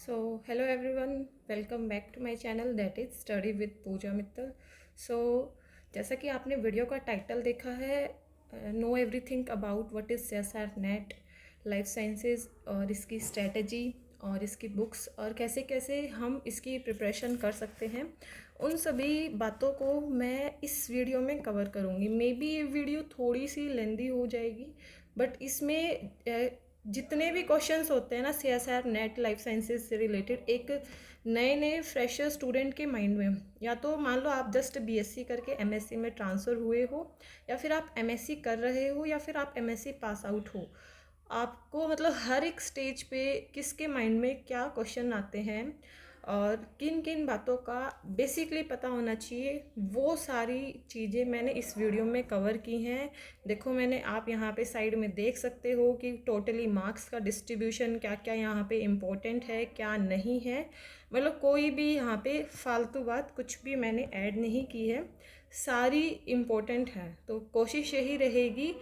Hello everyone, welcome back to my channel that is Study with Pooja Mittal. So जैसा कि आपने video का title देखा है, know everything about what is CSR net life sciences और इसकी strategy और इसकी बुक्स और कैसे कैसे हम इसकी प्रिपरेशन कर सकते हैं, उन सभी बातों को मैं इस वीडियो में कवर करूँगी। मे बी ये वीडियो थोड़ी सी लेंदी हो जाएगी, बट इसमें जितने भी क्वेश्चंस होते हैं ना सीएसआर नेट लाइफ साइंसेज से रिलेटेड, एक नए नए फ्रेशर स्टूडेंट के माइंड में, या तो मान लो आप जस्ट बीएससी करके एमएससी में ट्रांसफ़र हुए हो, या फिर आप एमएससी कर रहे हो, या फिर आप एमएससी पास आउट हो, आपको मतलब हर एक स्टेज पे किसके माइंड में क्या क्वेश्चन आते हैं और किन किन बातों का बेसिकली पता होना चाहिए, वो सारी चीज़ें मैंने इस वीडियो में कवर की हैं। देखो, मैंने आप यहाँ पे साइड में देख सकते हो कि टोटली मार्क्स का डिस्ट्रीब्यूशन क्या क्या यहाँ पे इम्पोर्टेंट है, क्या नहीं है। मतलब कोई भी यहाँ पे फालतू बात कुछ भी मैंने ऐड नहीं की है, सारी इम्पोर्टेंट है। तो कोशिश यही रहेगी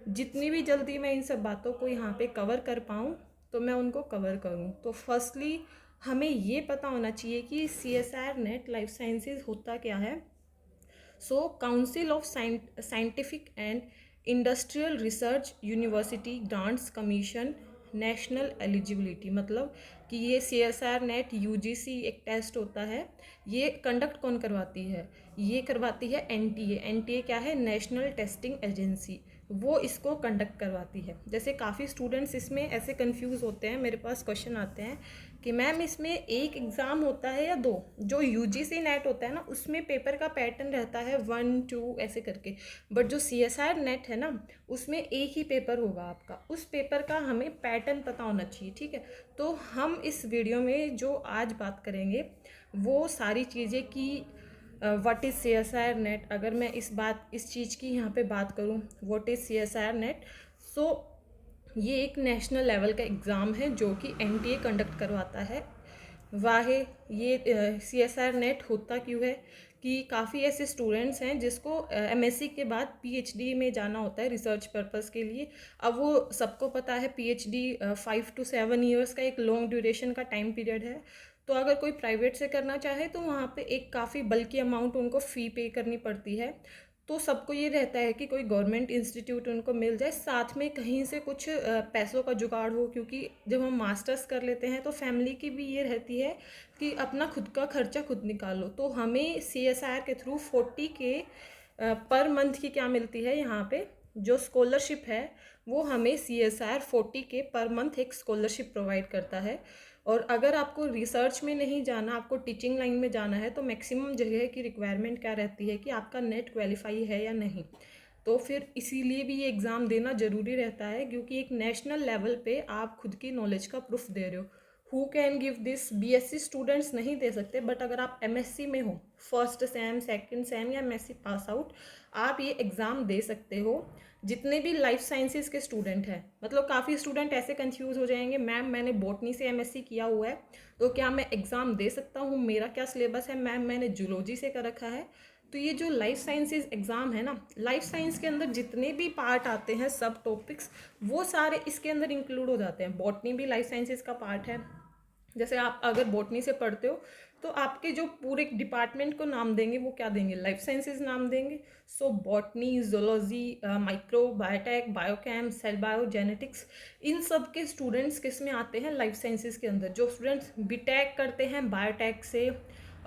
जितनी भी जल्दी मैं इन सब बातों को यहाँ पे कवर कर पाऊँ तो मैं उनको कवर करूँ। तो फर्स्टली हमें ये पता होना चाहिए कि सीएसआर नेट लाइफ साइंसेज होता क्या है। Council of scientific and industrial research university grants commission national eligibility, मतलब कि ये सीएसआर नेट यूजीसी एक टेस्ट होता है। ये कंडक्ट कौन करवाती है? ये करवाती है एनटीए। एनटीए क्या है? National testing agency. वो इसको कंडक्ट करवाती है। जैसे काफ़ी स्टूडेंट्स इसमें ऐसे कंफ्यूज होते हैं, मेरे पास क्वेश्चन आते हैं कि मैम इसमें एक एग्ज़ाम होता है या दो? जो यूजीसी नेट होता है ना, उसमें पेपर का पैटर्न रहता है 1 2 ऐसे करके, बट जो सीएसआर नेट है ना, उसमें एक ही पेपर होगा आपका। उस पेपर का हमें पैटर्न पता होना चाहिए, ठीक है। तो हम इस वीडियो में जो आज बात करेंगे वो सारी चीज़ें कि व्हाट इज़ सीएसआर नेट। अगर मैं इस चीज़ की यहाँ पे बात करूँ, व्हाट इज़ सीएसआर नेट, सो ये एक नेशनल लेवल का एग्ज़ाम है जो कि एनटीए कंडक्ट करवाता है। वाहे ये सीएसआर नेट होता क्यों है कि काफ़ी ऐसे स्टूडेंट्स हैं जिसको एमएससी के बाद पीएचडी में जाना होता है रिसर्च पर्पस के लिए। अब वो सबको पता है पीएचडी 5 to 7 ईयर्स का एक लॉन्ग ड्यूरेशन का टाइम पीरियड है। तो अगर कोई प्राइवेट से करना चाहे तो वहाँ पे एक काफ़ी बल्कि अमाउंट उनको फ़ी पे करनी पड़ती है। तो सबको ये रहता है कि कोई गवर्नमेंट इंस्टीट्यूट उनको मिल जाए, साथ में कहीं से कुछ पैसों का जुगाड़ हो, क्योंकि जब हम मास्टर्स कर लेते हैं तो फैमिली की भी ये रहती है कि अपना खुद का खर्चा खुद निकालो। तो हमें सीएसआर के थ्रू 40 के पर मंथ की क्या मिलती है, यहाँ पे जो स्कॉलरशिप है वो हमें सीएसआर 40 के पर मंथ एक स्कॉलरशिप प्रोवाइड करता है। और अगर आपको रिसर्च में नहीं जाना, आपको टीचिंग लाइन में जाना है, तो मैक्सिमम जगह की रिक्वायरमेंट क्या रहती है कि आपका नेट क्वालिफाई है या नहीं। तो फिर इसीलिए भी ये एग्ज़ाम देना ज़रूरी रहता है, क्योंकि एक नेशनल लेवल पे आप खुद की नॉलेज का प्रूफ दे रहे हो। Who can give this? BSc students नहीं दे सकते, बट अगर आप एमएससी में हो, फर्स्ट सेम सेकंड सेम या एमएससी पास आउट, आप ये एग्ज़ाम दे सकते हो। जितने भी लाइफ साइंसेज के स्टूडेंट हैं, मतलब काफ़ी स्टूडेंट ऐसे कंफ्यूज हो जाएंगे, मैम मैंने बॉटनी से एमएससी किया हुआ है तो क्या मैं एग्ज़ाम दे सकता हूँ, मेरा क्या सिलेबस है? मैम मैंने जूलॉजी से कर रखा है। तो ये जो लाइफ साइंसेज एग्ज़ाम है ना, लाइफ साइंस के अंदर जितने भी पार्ट आते हैं, सब टॉपिक्स, वो सारे इसके अंदर इंक्लूड हो जाते हैं। बॉटनी भी लाइफ साइंसेज का पार्ट है। जैसे आप अगर बॉटनी से पढ़ते हो तो आपके जो पूरे डिपार्टमेंट को नाम देंगे वो क्या देंगे? लाइफ साइंसेज नाम देंगे। So botany, zoology, micro biotech, biochem, cell bio, genetics, इन सब के स्टूडेंट्स किस में आते हैं? लाइफ साइंसेज के अंदर। जो स्टूडेंट्स बीटेक करते हैं बायोटेक से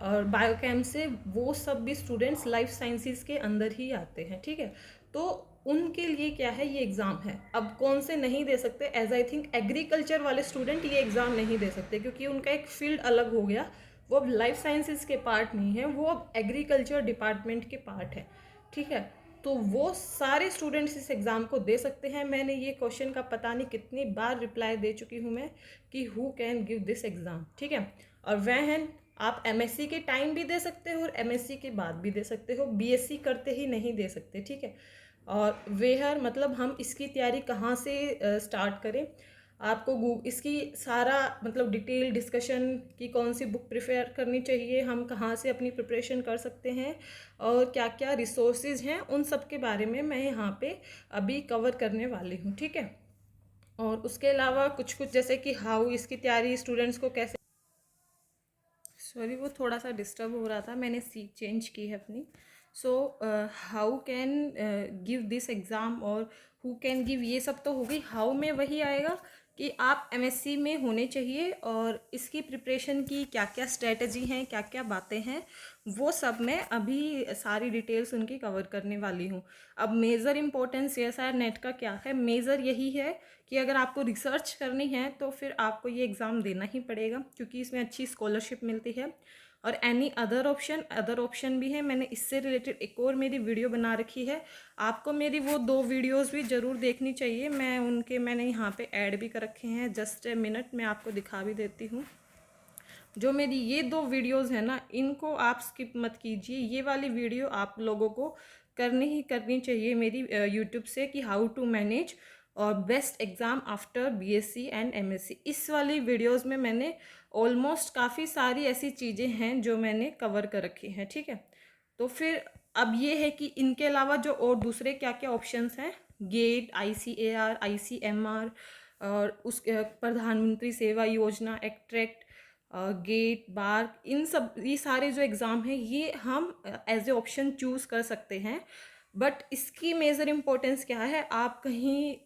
और बायोकेम से, वो सब भी स्टूडेंट्स लाइफ साइंसेज के अंदर ही आते हैं, ठीक है। तो उनके लिए क्या है, ये एग्ज़ाम है। अब कौन से नहीं दे सकते? एज आई थिंक एग्रीकल्चर वाले स्टूडेंट ये एग्ज़ाम नहीं दे सकते, क्योंकि उनका एक फील्ड अलग हो गया। वो अब लाइफ साइंसेज के पार्ट नहीं है, वो अब एग्रीकल्चर डिपार्टमेंट के पार्ट है, ठीक है। तो वो सारे स्टूडेंट्स इस एग्ज़ाम को दे सकते हैं। मैंने ये क्वेश्चन का पता नहीं कितनी बार रिप्लाई दे चुकी हूँ मैं कि who can give this exam, ठीक है। और वह हैं, आप एमएससी के टाइम भी दे सकते हो और एमएससी के बाद भी दे सकते हो, बीएससी करते ही नहीं दे सकते, ठीक है। और वेहर मतलब हम इसकी तैयारी कहाँ से स्टार्ट करें? आपको इसकी सारा मतलब डिटेल डिस्कशन कि कौन सी बुक प्रिफेयर करनी चाहिए, हम कहाँ से अपनी प्रिपरेशन कर सकते हैं और क्या क्या रिसोर्सेज हैं, उन सब के बारे में मैं यहाँ पे अभी कवर करने वाली हूँ, ठीक है। और उसके अलावा कुछ कुछ जैसे कि हाउ इसकी तैयारी स्टूडेंट्स को कैसे सॉरी, वो थोड़ा सा डिस्टर्ब हो रहा था, मैंने सीट चेंज की है अपनी। So how can give this exam और हु कैन गिव, ये सब तो हो गई। हाउ में वही आएगा कि आप एमएससी में होने चाहिए और इसकी प्रिपरेशन की क्या क्या स्ट्रेटजी हैं, क्या क्या बातें हैं, वो सब मैं अभी सारी डिटेल्स उनकी कवर करने वाली हूँ। अब मेजर इम्पोर्टेंस सीएसआर नेट का क्या है, मेजर यही है कि अगर आपको रिसर्च करनी है तो फिर आपको ये एग्ज़ाम देना ही पड़ेगा, क्योंकि इसमें अच्छी स्कॉलरशिप मिलती है। और एनी अदर ऑप्शन भी है, मैंने इससे रिलेटेड एक और मेरी वीडियो बना रखी है। आपको मेरी वो 2 वीडियोस भी ज़रूर देखनी चाहिए, मैंने यहाँ पे ऐड भी कर रखे हैं। जस्ट ए मिनट, मैं आपको दिखा भी देती हूँ। जो मेरी ये 2 वीडियोस है ना, इनको आप स्किप मत कीजिए। ये वाली वीडियो आप लोगों को करनी चाहिए मेरी यूट्यूब से, कि हाउ टू मैनेज और best exam after BSc and MSc. इस वाली वीडियोस में मैंने ऑलमोस्ट काफ़ी सारी ऐसी चीज़ें हैं जो मैंने कवर कर रखी हैं, ठीक है। तो फिर अब ये है कि इनके अलावा जो और दूसरे क्या क्या ऑप्शंस हैं, गेट, आईसीएआर, आईसीएमआर और उस प्रधानमंत्री सेवा योजना, एक्ट्रैक्ट, गेट, बार, इन सब ये सारे जो एग्ज़ाम हैं ये हम एज ए ऑप्शन चूज़ कर सकते हैं। बट इसकी मेजर इम्पोर्टेंस क्या है, आप कहीं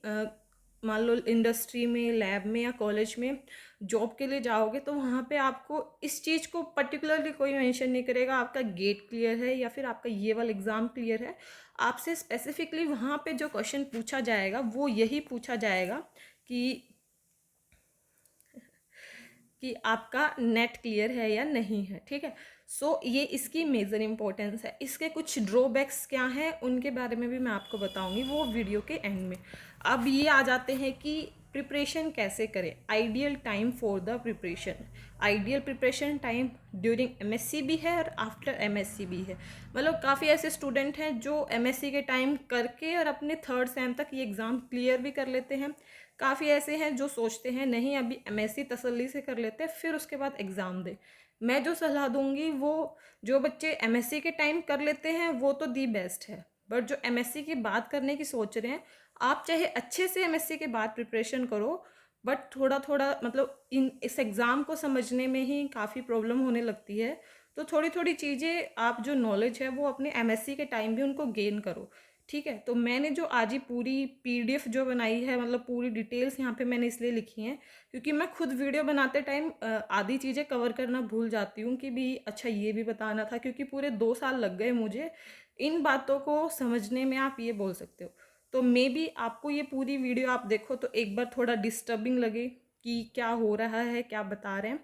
मान लो इंडस्ट्री में, लैब में या कॉलेज में जॉब के लिए जाओगे तो वहाँ पे आपको इस चीज़ को पर्टिकुलरली कोई मेंशन नहीं करेगा आपका गेट क्लियर है या फिर आपका ये वाला एग्ज़ाम क्लियर है। आपसे स्पेसिफिकली वहाँ पे जो क्वेश्चन पूछा जाएगा वो यही पूछा जाएगा कि आपका नेट क्लियर है या नहीं है, ठीक है। सो ये इसकी मेजर इंपॉर्टेंस है। इसके कुछ ड्रॉबैक्स क्या हैं उनके बारे में भी मैं आपको बताऊंगी वो वीडियो के एंड में। अब ये आ जाते हैं कि प्रिपरेशन कैसे करें, ideal time for the preparation. Ideal preparation time during MSc भी है और आफ्टर एमएससी भी है। मतलब काफ़ी ऐसे स्टूडेंट हैं जो एमएससी के टाइम करके और अपने 3rd सेम तक ये एग्ज़ाम क्लियर भी कर लेते हैं। काफ़ी ऐसे हैं जो सोचते हैं नहीं अभी एमएससी तसल्ली से कर लेते हैं फिर उसके बाद एग्ज़ाम दे। मैं जो सलाह दूंगी वो, जो बच्चे एमएससी के टाइम कर लेते हैं वो तो दी बेस्ट है, बट जो एमएससी की बात करने की सोच रहे हैं, आप चाहे अच्छे से एमएससी के बाद प्रिपरेशन करो, बट थोड़ा थोड़ा मतलब इस एग्ज़ाम को समझने में ही काफ़ी प्रॉब्लम होने लगती है। तो थोड़ी थोड़ी चीज़ें आप जो नॉलेज है वो अपने एमएससी के टाइम भी उनको गेन करो, ठीक है। तो मैंने जो आज ही पूरी पीडीएफ जो बनाई है, मतलब पूरी डिटेल्स यहाँ पे मैंने इसलिए लिखी हैं क्योंकि मैं खुद वीडियो बनाते टाइम आधी चीज़ें कवर करना भूल जाती हूँ कि भी अच्छा ये भी बताना था, क्योंकि पूरे 2 साल लग गए मुझे इन बातों को समझने में, आप ये बोल सकते हो। तो मे बी आपको ये पूरी वीडियो आप देखो तो एक बार थोड़ा डिस्टर्बिंग लगे कि क्या हो रहा है, क्या बता रहे हैं,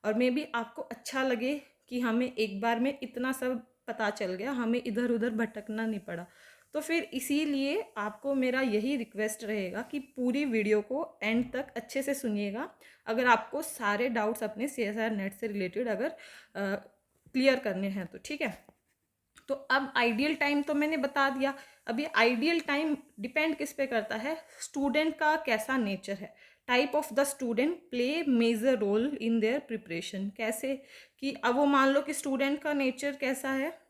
और मे बी आपको अच्छा लगे कि हमें एक बार में इतना सब पता चल गया, हमें इधर उधर भटकना नहीं पड़ा। तो फिर इसीलिए आपको मेरा यही रिक्वेस्ट रहेगा कि पूरी वीडियो को एंड तक अच्छे से सुनिएगा, अगर आपको सारे डाउट्स अपने सीएसआर नेट से रिलेटेड अगर क्लियर करने हैं तो, ठीक है। तो अब आइडियल टाइम तो मैंने बता दिया। अब ये आइडियल टाइम डिपेंड किस पे करता है, स्टूडेंट का कैसा नेचर है। Type of the student play major role in their preparation. कैसे कि अब वो मान लो कि स्टूडेंट का नेचर कैसा है,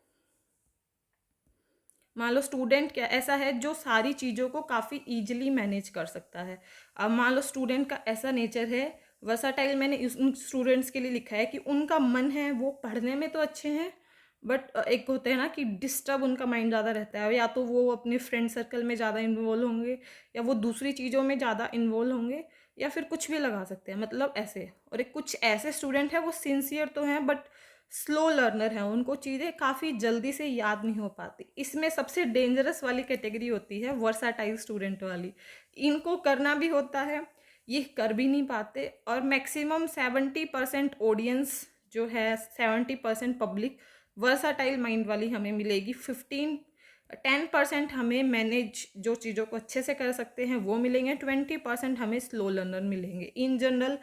मान लो स्टूडेंट क्या ऐसा है जो सारी चीज़ों को काफ़ी ईजिली मैनेज कर सकता है। अब मान लो स्टूडेंट का ऐसा नेचर है वर्साटाइल, मैंने उन स्टूडेंट्स के लिए लिखा है कि उनका मन है वो पढ़ने में तो अच्छे हैं, बट एक होता है ना कि डिस्टर्ब उनका माइंड ज़्यादा रहता है, या तो वो अपने फ्रेंड सर्कल में ज़्यादा इन्वॉल्व होंगे या वो दूसरी चीज़ों में ज़्यादा इन्वॉल्व होंगे, या फिर कुछ भी लगा सकते हैं, मतलब ऐसे। और एक कुछ ऐसे स्टूडेंट हैं वो सिंसियर तो हैं बट स्लो लर्नर हैं, उनको चीज़ें काफ़ी जल्दी से याद नहीं हो पाती। इसमें सबसे डेंजरस वाली कैटेगरी होती है वर्साटाइल स्टूडेंट वाली। इनको करना भी होता है, ये कर भी नहीं पाते, और मैक्सिमम 70% ऑडियंस जो है, 70% पब्लिक वर्साटाइल माइंड वाली हमें मिलेगी। 10% हमें मैनेज जो चीज़ों को अच्छे से कर सकते हैं वो मिलेंगे, 20% हमें स्लो लर्नर मिलेंगे। इन जनरल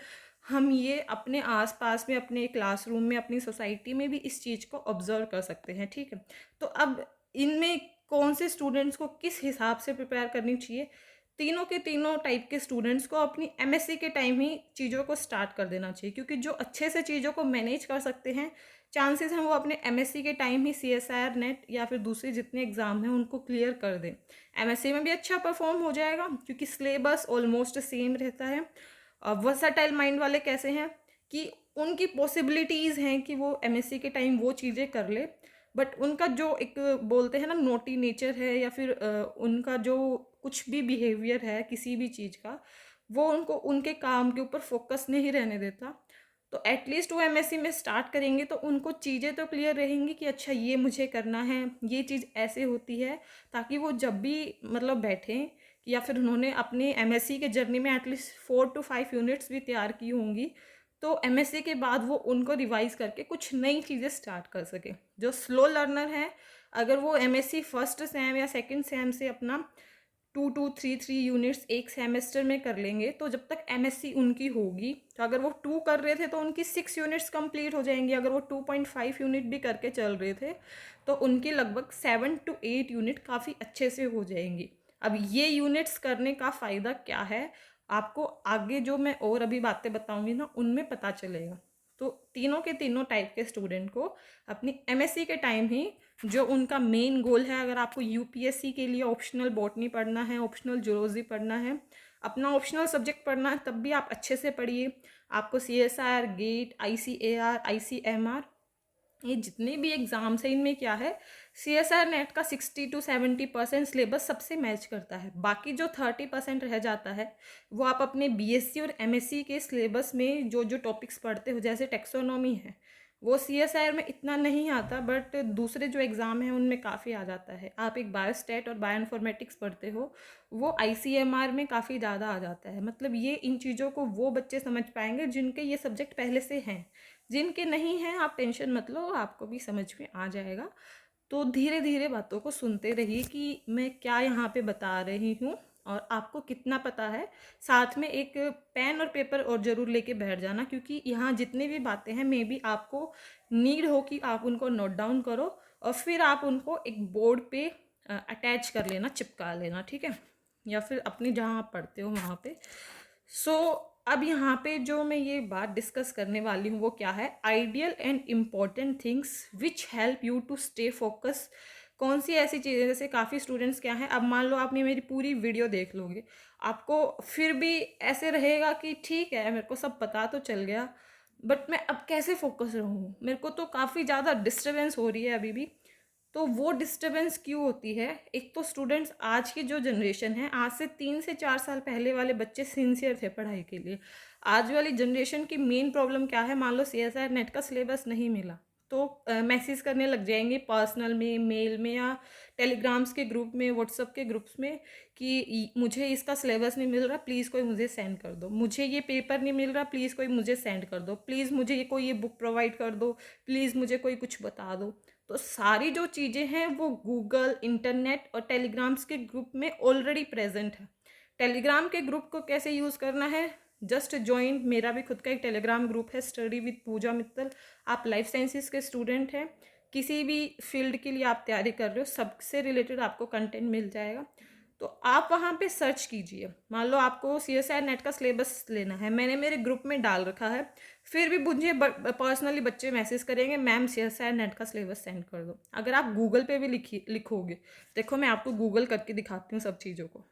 हम ये अपने आसपास में, अपने क्लासरूम में, अपनी सोसाइटी में भी इस चीज़ को ऑब्जर्व कर सकते हैं, ठीक है। तो अब इनमें कौन से स्टूडेंट्स को किस हिसाब से प्रिपेयर करनी चाहिए, तीनों के तीनों टाइप के स्टूडेंट्स को अपनी एमएससी के टाइम ही चीज़ों को स्टार्ट कर देना चाहिए, क्योंकि जो अच्छे से चीज़ों को मैनेज कर सकते हैं, चांसेस हैं वो अपने एमएससी के टाइम ही सीएसआर नेट या फिर दूसरे जितने एग्ज़ाम हैं उनको क्लियर कर दें। एमएससी में भी अच्छा परफॉर्म हो जाएगा क्योंकि सिलेबस ऑलमोस्ट सेम रहता है। वर्साटाइल माइंड वाले कैसे हैं कि उनकी पॉसिबिलिटीज़ हैं कि वो एमएससी के टाइम वो चीज़ें कर ले, बट उनका जो एक बोलते हैं ना नोटी नेचर है, या फिर उनका जो कुछ भी बिहेवियर है किसी भी चीज़ का, वो उनको उनके काम के ऊपर फोकस नहीं रहने देता। तो एटलीस्ट वो एमएससी में स्टार्ट करेंगे तो उनको चीज़ें तो क्लियर रहेंगी कि अच्छा ये मुझे करना है, ये चीज़ ऐसे होती है, ताकि वो जब भी मतलब बैठें, या फिर उन्होंने अपने एमएससी के जर्नी में एटलीस्ट 4 to 5 यूनिट्स भी तैयार की होंगी, तो एमएससी के बाद वो उनको रिवाइज करके कुछ नई चीज़ें स्टार्ट कर सके। जो स्लो लर्नर है, अगर वो एमएससी फर्स्ट सेम या सेकंड सेम से अपना 2 to 3 यूनिट्स एक सेमेस्टर में कर लेंगे, तो जब तक एमएससी उनकी होगी, तो अगर वो 2 कर रहे थे तो उनकी 6 यूनिट्स कंप्लीट हो जाएंगी। अगर वो 2.5 यूनिट भी करके चल रहे थे तो उनकी लगभग 7 to 8 यूनिट काफ़ी अच्छे से हो जाएंगी। अब ये यूनिट्स करने का फ़ायदा क्या है, आपको आगे जो मैं और अभी बातें बताऊंगी ना, उनमें पता चलेगा। तो तीनों के तीनों टाइप के स्टूडेंट को अपनी एमएससी के टाइम ही जो उनका मेन गोल है, अगर आपको यूपीएससी के लिए ऑप्शनल बॉटनी पढ़ना है, ऑप्शनल जूलॉजी पढ़ना है, अपना ऑप्शनल सब्जेक्ट पढ़ना है, तब भी आप अच्छे से पढ़िए। आपको सीएसआर, गेट, आईसीएआर, आईसीएमआर, ये जितने भी एग्ज़ाम्स हैं इनमें क्या है, सीएसआर नेट का 60 to 70% सिलेबस सबसे मैच करता है। बाकी जो 30% रह जाता है वो आप अपने बीएससी और एमएससी के सिलेबस में जो जो टॉपिक्स पढ़ते हो, जैसे टेक्सोनॉमी है, वो सीएसआर में इतना नहीं आता, बट दूसरे जो एग्ज़ाम हैं उनमें काफ़ी आ जाता है। आप एक बायोस्टैट और बायोइन्फॉर्मेटिक्स पढ़ते हो, वो आईसीएमआर में काफ़ी ज़्यादा आ जाता है। मतलब ये इन चीज़ों को वो बच्चे समझ पाएंगे जिनके ये सब्जेक्ट पहले से हैं। जिनके नहीं हैं आप टेंशन मत लो, आपको भी समझ में आ जाएगा। तो धीरे धीरे बातों को सुनते रहिए कि मैं क्या यहाँ पे बता रही हूँ और आपको कितना पता है। साथ में एक पेन और पेपर और ज़रूर लेके बैठ जाना, क्योंकि यहाँ जितनी भी बातें हैं मे बी आपको नीड हो कि आप उनको नोट डाउन करो और फिर आप उनको एक बोर्ड पे अटैच कर लेना, चिपका लेना, ठीक है, या फिर अपनी जहाँ आप पढ़ते हो वहाँ पे। सो अब यहाँ पे जो मैं ये बात डिस्कस करने वाली हूँ वो क्या है, ideal and important things which help you to stay focus. कौन सी ऐसी चीज़ें, जैसे काफ़ी स्टूडेंट्स क्या है, अब मान लो आपने मेरी पूरी वीडियो देख लोगे, आपको फिर भी ऐसे रहेगा कि ठीक है मेरे को सब पता तो चल गया, बट मैं अब कैसे फोकस रहूँ, मेरे को तो काफ़ी ज़्यादा डिस्टर्बेंस हो रही है अभी भी। तो वो डिस्टर्बेंस क्यों होती है, एक तो स्टूडेंट्स आज की जो जनरेशन है, आज से 3 से 4 साल पहले वाले बच्चे सिंसियर थे पढ़ाई के लिए। आज वाली जनरेशन की मेन प्रॉब्लम क्या है, मान लो सीएसआर नेट का सिलेबस नहीं मिला तो मैसेज करने लग जाएंगे पर्सनल में, मेल में, या टेलीग्राम्स के ग्रुप में, व्हाट्सअप के ग्रुप्स में कि मुझे इसका सिलेबस नहीं मिल रहा, प्लीज़ कोई मुझे सेंड कर दो, मुझे ये पेपर नहीं मिल रहा, प्लीज़ कोई मुझे सेंड कर दो, प्लीज़ मुझे ये कोई ये बुक प्रोवाइड कर दो, प्लीज़ मुझे कोई कुछ बता दो। तो सारी जो चीज़ें हैं वो गूगल, इंटरनेट और टेलीग्राम्स के ग्रुप में ऑलरेडी प्रेजेंट है। टेलीग्राम के ग्रुप को कैसे यूज़ करना है, जस्ट ज्वाइन, मेरा भी खुद का एक टेलीग्राम ग्रुप है, स्टडी विद पूजा मित्तल। आप लाइफ साइंसेस के स्टूडेंट हैं, किसी भी फील्ड के लिए आप तैयारी कर रहे हो, सबसे रिलेटेड आपको कंटेंट मिल जाएगा। तो आप वहाँ पे सर्च कीजिए, मान लो आपको सीएसआर नेट का सिलेबस लेना है, मैंने मेरे ग्रुप में डाल रखा है, फिर भी मुझे पर्सनली बच्चे मैसेज करेंगे मैम सीएसआर नेट का सिलेबस सेंड कर दो। अगर आप गूगल पे भी लिखोगे, देखो मैं आपको गूगल करके दिखाती हूँ सब चीज़ों को।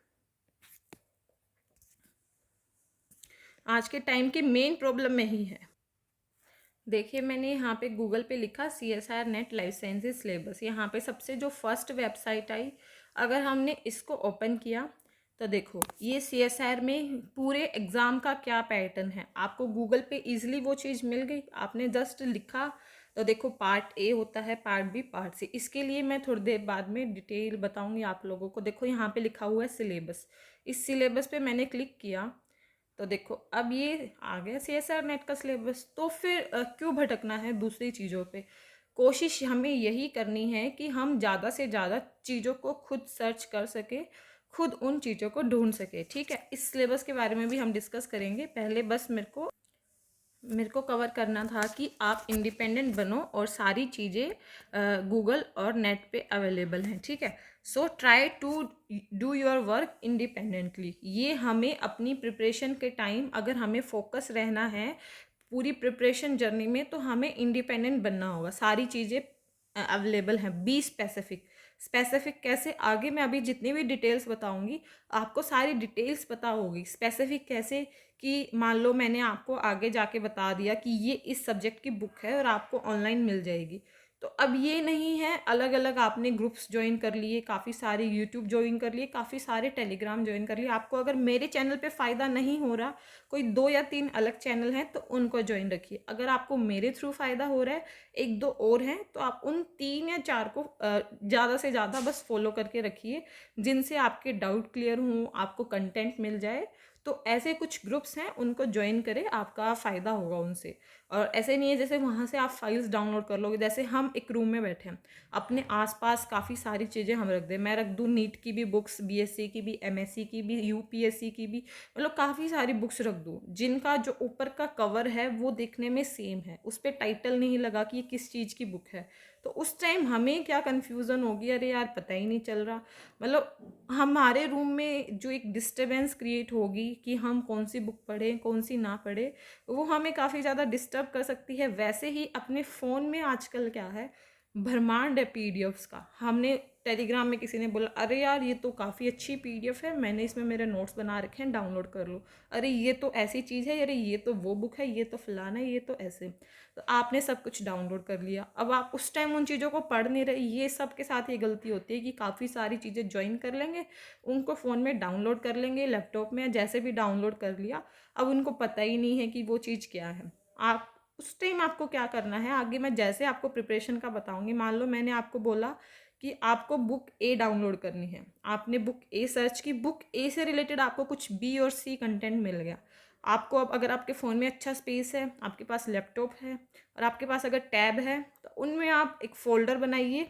आज के टाइम की मेन प्रॉब्लम में ही है। देखिए मैंने यहाँ पे गूगल पे लिखा CSR net life sciences syllabus, यहाँ पे सबसे जो फर्स्ट वेबसाइट आई, अगर हमने इसको ओपन किया तो देखो ये सीएसआर में पूरे एग्ज़ाम का क्या पैटर्न है, आपको गूगल पे इजीली वो चीज़ मिल गई। आपने जस्ट लिखा तो देखो पार्ट ए होता है, पार्ट बी, पार्ट सी। इसके लिए मैं थोड़ी देर बाद में डिटेल बताऊंगी आप लोगों को। देखो यहाँ पे लिखा हुआ है सिलेबस, इस सिलेबस पे मैंने क्लिक किया तो देखो अब ये आ गया सीएसआर नेट का सिलेबस। तो फिर क्यों भटकना है दूसरी चीज़ों पे। कोशिश हमें यही करनी है कि हम ज़्यादा से ज़्यादा चीज़ों को खुद सर्च कर सके, खुद उन चीज़ों को ढूंढ सके, ठीक है। इस सिलेबस के बारे में भी हम डिस्कस करेंगे, पहले बस मेरे को कवर करना था कि आप इंडिपेंडेंट बनो और सारी चीज़ें गूगल और नेट पे अवेलेबल हैं, ठीक है। So try to do your work independently. ये हमें अपनी प्रिपरेशन के टाइम अगर हमें फोकस रहना है पूरी प्रिपरेशन जर्नी में, तो हमें इंडिपेंडेंट बनना होगा। सारी चीज़ें अवेलेबल हैं। Be specific. स्पेसिफिक कैसे, आगे मैं अभी जितनी भी डिटेल्स बताऊंगी आपको सारी डिटेल्स पता होगी। स्पेसिफिक कैसे कि मान लो मैंने आपको आगे जाके बता दिया कि ये इस सब्जेक्ट की बुक है और आपको ऑनलाइन मिल जाएगी। तो अब ये नहीं है, अलग अलग आपने ग्रुप्स ज्वाइन कर लिए, काफ़ी सारे यूट्यूब ज्वाइन कर लिए, काफ़ी सारे टेलीग्राम ज्वाइन कर लिए। आपको अगर मेरे चैनल पे फ़ायदा नहीं हो रहा, कोई 2 या 3 अलग चैनल हैं तो उनको ज्वाइन रखिए। अगर आपको मेरे थ्रू फ़ायदा हो रहा है, 1-2 और हैं, तो आप उन 3 या 4 को ज़्यादा से ज़्यादा बस फॉलो करके रखिए, जिनसे आपके डाउट क्लियर हों, आपको कंटेंट मिल जाए। तो ऐसे कुछ ग्रुप्स हैं, उनको ज्वाइन करें, आपका फ़ायदा होगा उनसे। और ऐसे नहीं है जैसे वहाँ से आप फाइल्स डाउनलोड कर लोगे। जैसे हम एक रूम में बैठे हैं, अपने आसपास काफ़ी सारी चीज़ें हम रख दें। मैं रख दूँ नीट की भी बुक्स, बीएससी की भी, एमएससी की भी, यूपीएससी की भी, मतलब काफ़ी सारी बुक्स रख दूँ जिनका जो ऊपर का कवर है वो देखने में सेम है, उस पर टाइटल नहीं लगा कि ये किस चीज़ की बुक है। तो उस टाइम हमें क्या कन्फ्यूज़न होगी, अरे यार पता ही नहीं चल रहा। मतलब हमारे रूम में जो एक डिस्टर्बेंस क्रिएट होगी कि हम कौन सी बुक पढ़ें कौन सी ना पढ़े, वो हमें काफ़ी ज़्यादा डिस्टर्ब कर सकती है। वैसे ही अपने फ़ोन में आजकल क्या है, भरमांड है पीडीएफ्स का। हमने टेलीग्राम में किसी ने बोला, अरे यार ये तो काफ़ी अच्छी पीडीएफ है, मैंने इसमें मेरे नोट्स बना रखे हैं, डाउनलोड कर लो। अरे ये तो ऐसी चीज़ है, अरे ये तो वो बुक है, ये तो फलाना है, ये तो ऐसे। तो आपने सब कुछ डाउनलोड कर लिया, अब आप उस टाइम उन चीज़ों को पढ़ नहीं रहे। ये सब के साथ ये गलती होती है कि काफ़ी सारी चीज़ें ज्वाइन कर लेंगे, उनको फ़ोन में डाउनलोड कर लेंगे, लैपटॉप में जैसे भी डाउनलोड कर लिया, अब उनको पता ही नहीं है कि वो चीज़ क्या है। आप उस टाइम आपको क्या करना है, आगे मैं जैसे आपको प्रिपरेशन का बताऊंगी। मान लो मैंने आपको बोला कि आपको बुक ए डाउनलोड करनी है, आपने बुक ए सर्च की, बुक ए से रिलेटेड आपको कुछ बी और सी कंटेंट मिल गया। आपको अब अगर आपके फ़ोन में अच्छा स्पेस है, आपके पास लैपटॉप है और आपके पास अगर टैब है, तो उनमें आप एक फ़ोल्डर बनाइए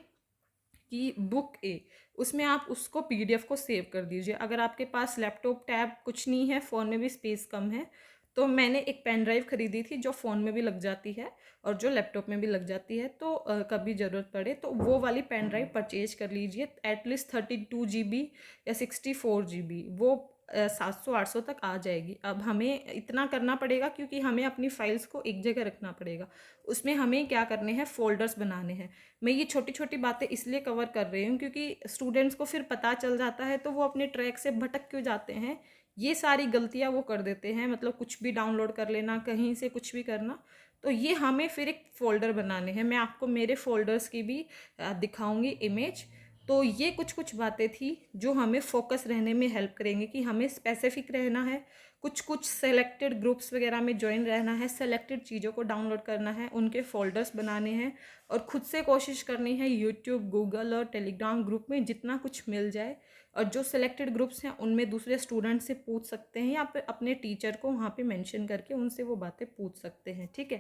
कि बुक ए, उसमें आप उसको पीडीएफ को सेव कर दीजिए। अगर आपके पास लैपटॉप टैब कुछ नहीं है, फ़ोन में भी स्पेस कम है, तो मैंने एक पेन ड्राइव खरीदी थी जो फ़ोन में भी लग जाती है और जो लैपटॉप में भी लग जाती है। तो कभी ज़रूरत पड़े तो वो वाली पेन ड्राइव परचेज कर लीजिए। एटलीस्ट 32 GB या 64 GB, वो 700-800 तक आ जाएगी। अब हमें इतना करना पड़ेगा क्योंकि हमें अपनी फाइल्स को एक जगह रखना पड़ेगा। उसमें हमें क्या करने हैं, फ़ोल्डर्स बनाने हैं। मैं ये छोटी छोटी बातें इसलिए कवर कर रही हूँ क्योंकि स्टूडेंट्स को फिर पता चल जाता है तो वो अपने ट्रैक से भटक क्यों जाते हैं। ये सारी गलतियाँ वो कर देते हैं, मतलब कुछ भी डाउनलोड कर लेना, कहीं से कुछ भी करना। तो ये हमें फिर एक फ़ोल्डर बनाने हैं। मैं आपको मेरे फ़ोल्डर्स की भी दिखाऊंगी इमेज। तो ये कुछ कुछ बातें थी जो हमें फोकस रहने में हेल्प करेंगे कि हमें स्पेसिफिक रहना है, कुछ कुछ सेलेक्टेड ग्रुप्स वगैरह में ज्वाइन रहना है, सेलेक्टेड चीज़ों को डाउनलोड करना है, उनके फोल्डर्स बनाने हैं और ख़ुद से कोशिश करनी है यूट्यूब, गूगल और टेलीग्राम ग्रुप में जितना कुछ मिल जाए। और जो सेलेक्टेड ग्रुप्स हैं उनमें दूसरे स्टूडेंट से पूछ सकते हैं या फिर अपने टीचर को वहाँ पे मेंशन करके उनसे वो बातें पूछ सकते हैं। ठीक है,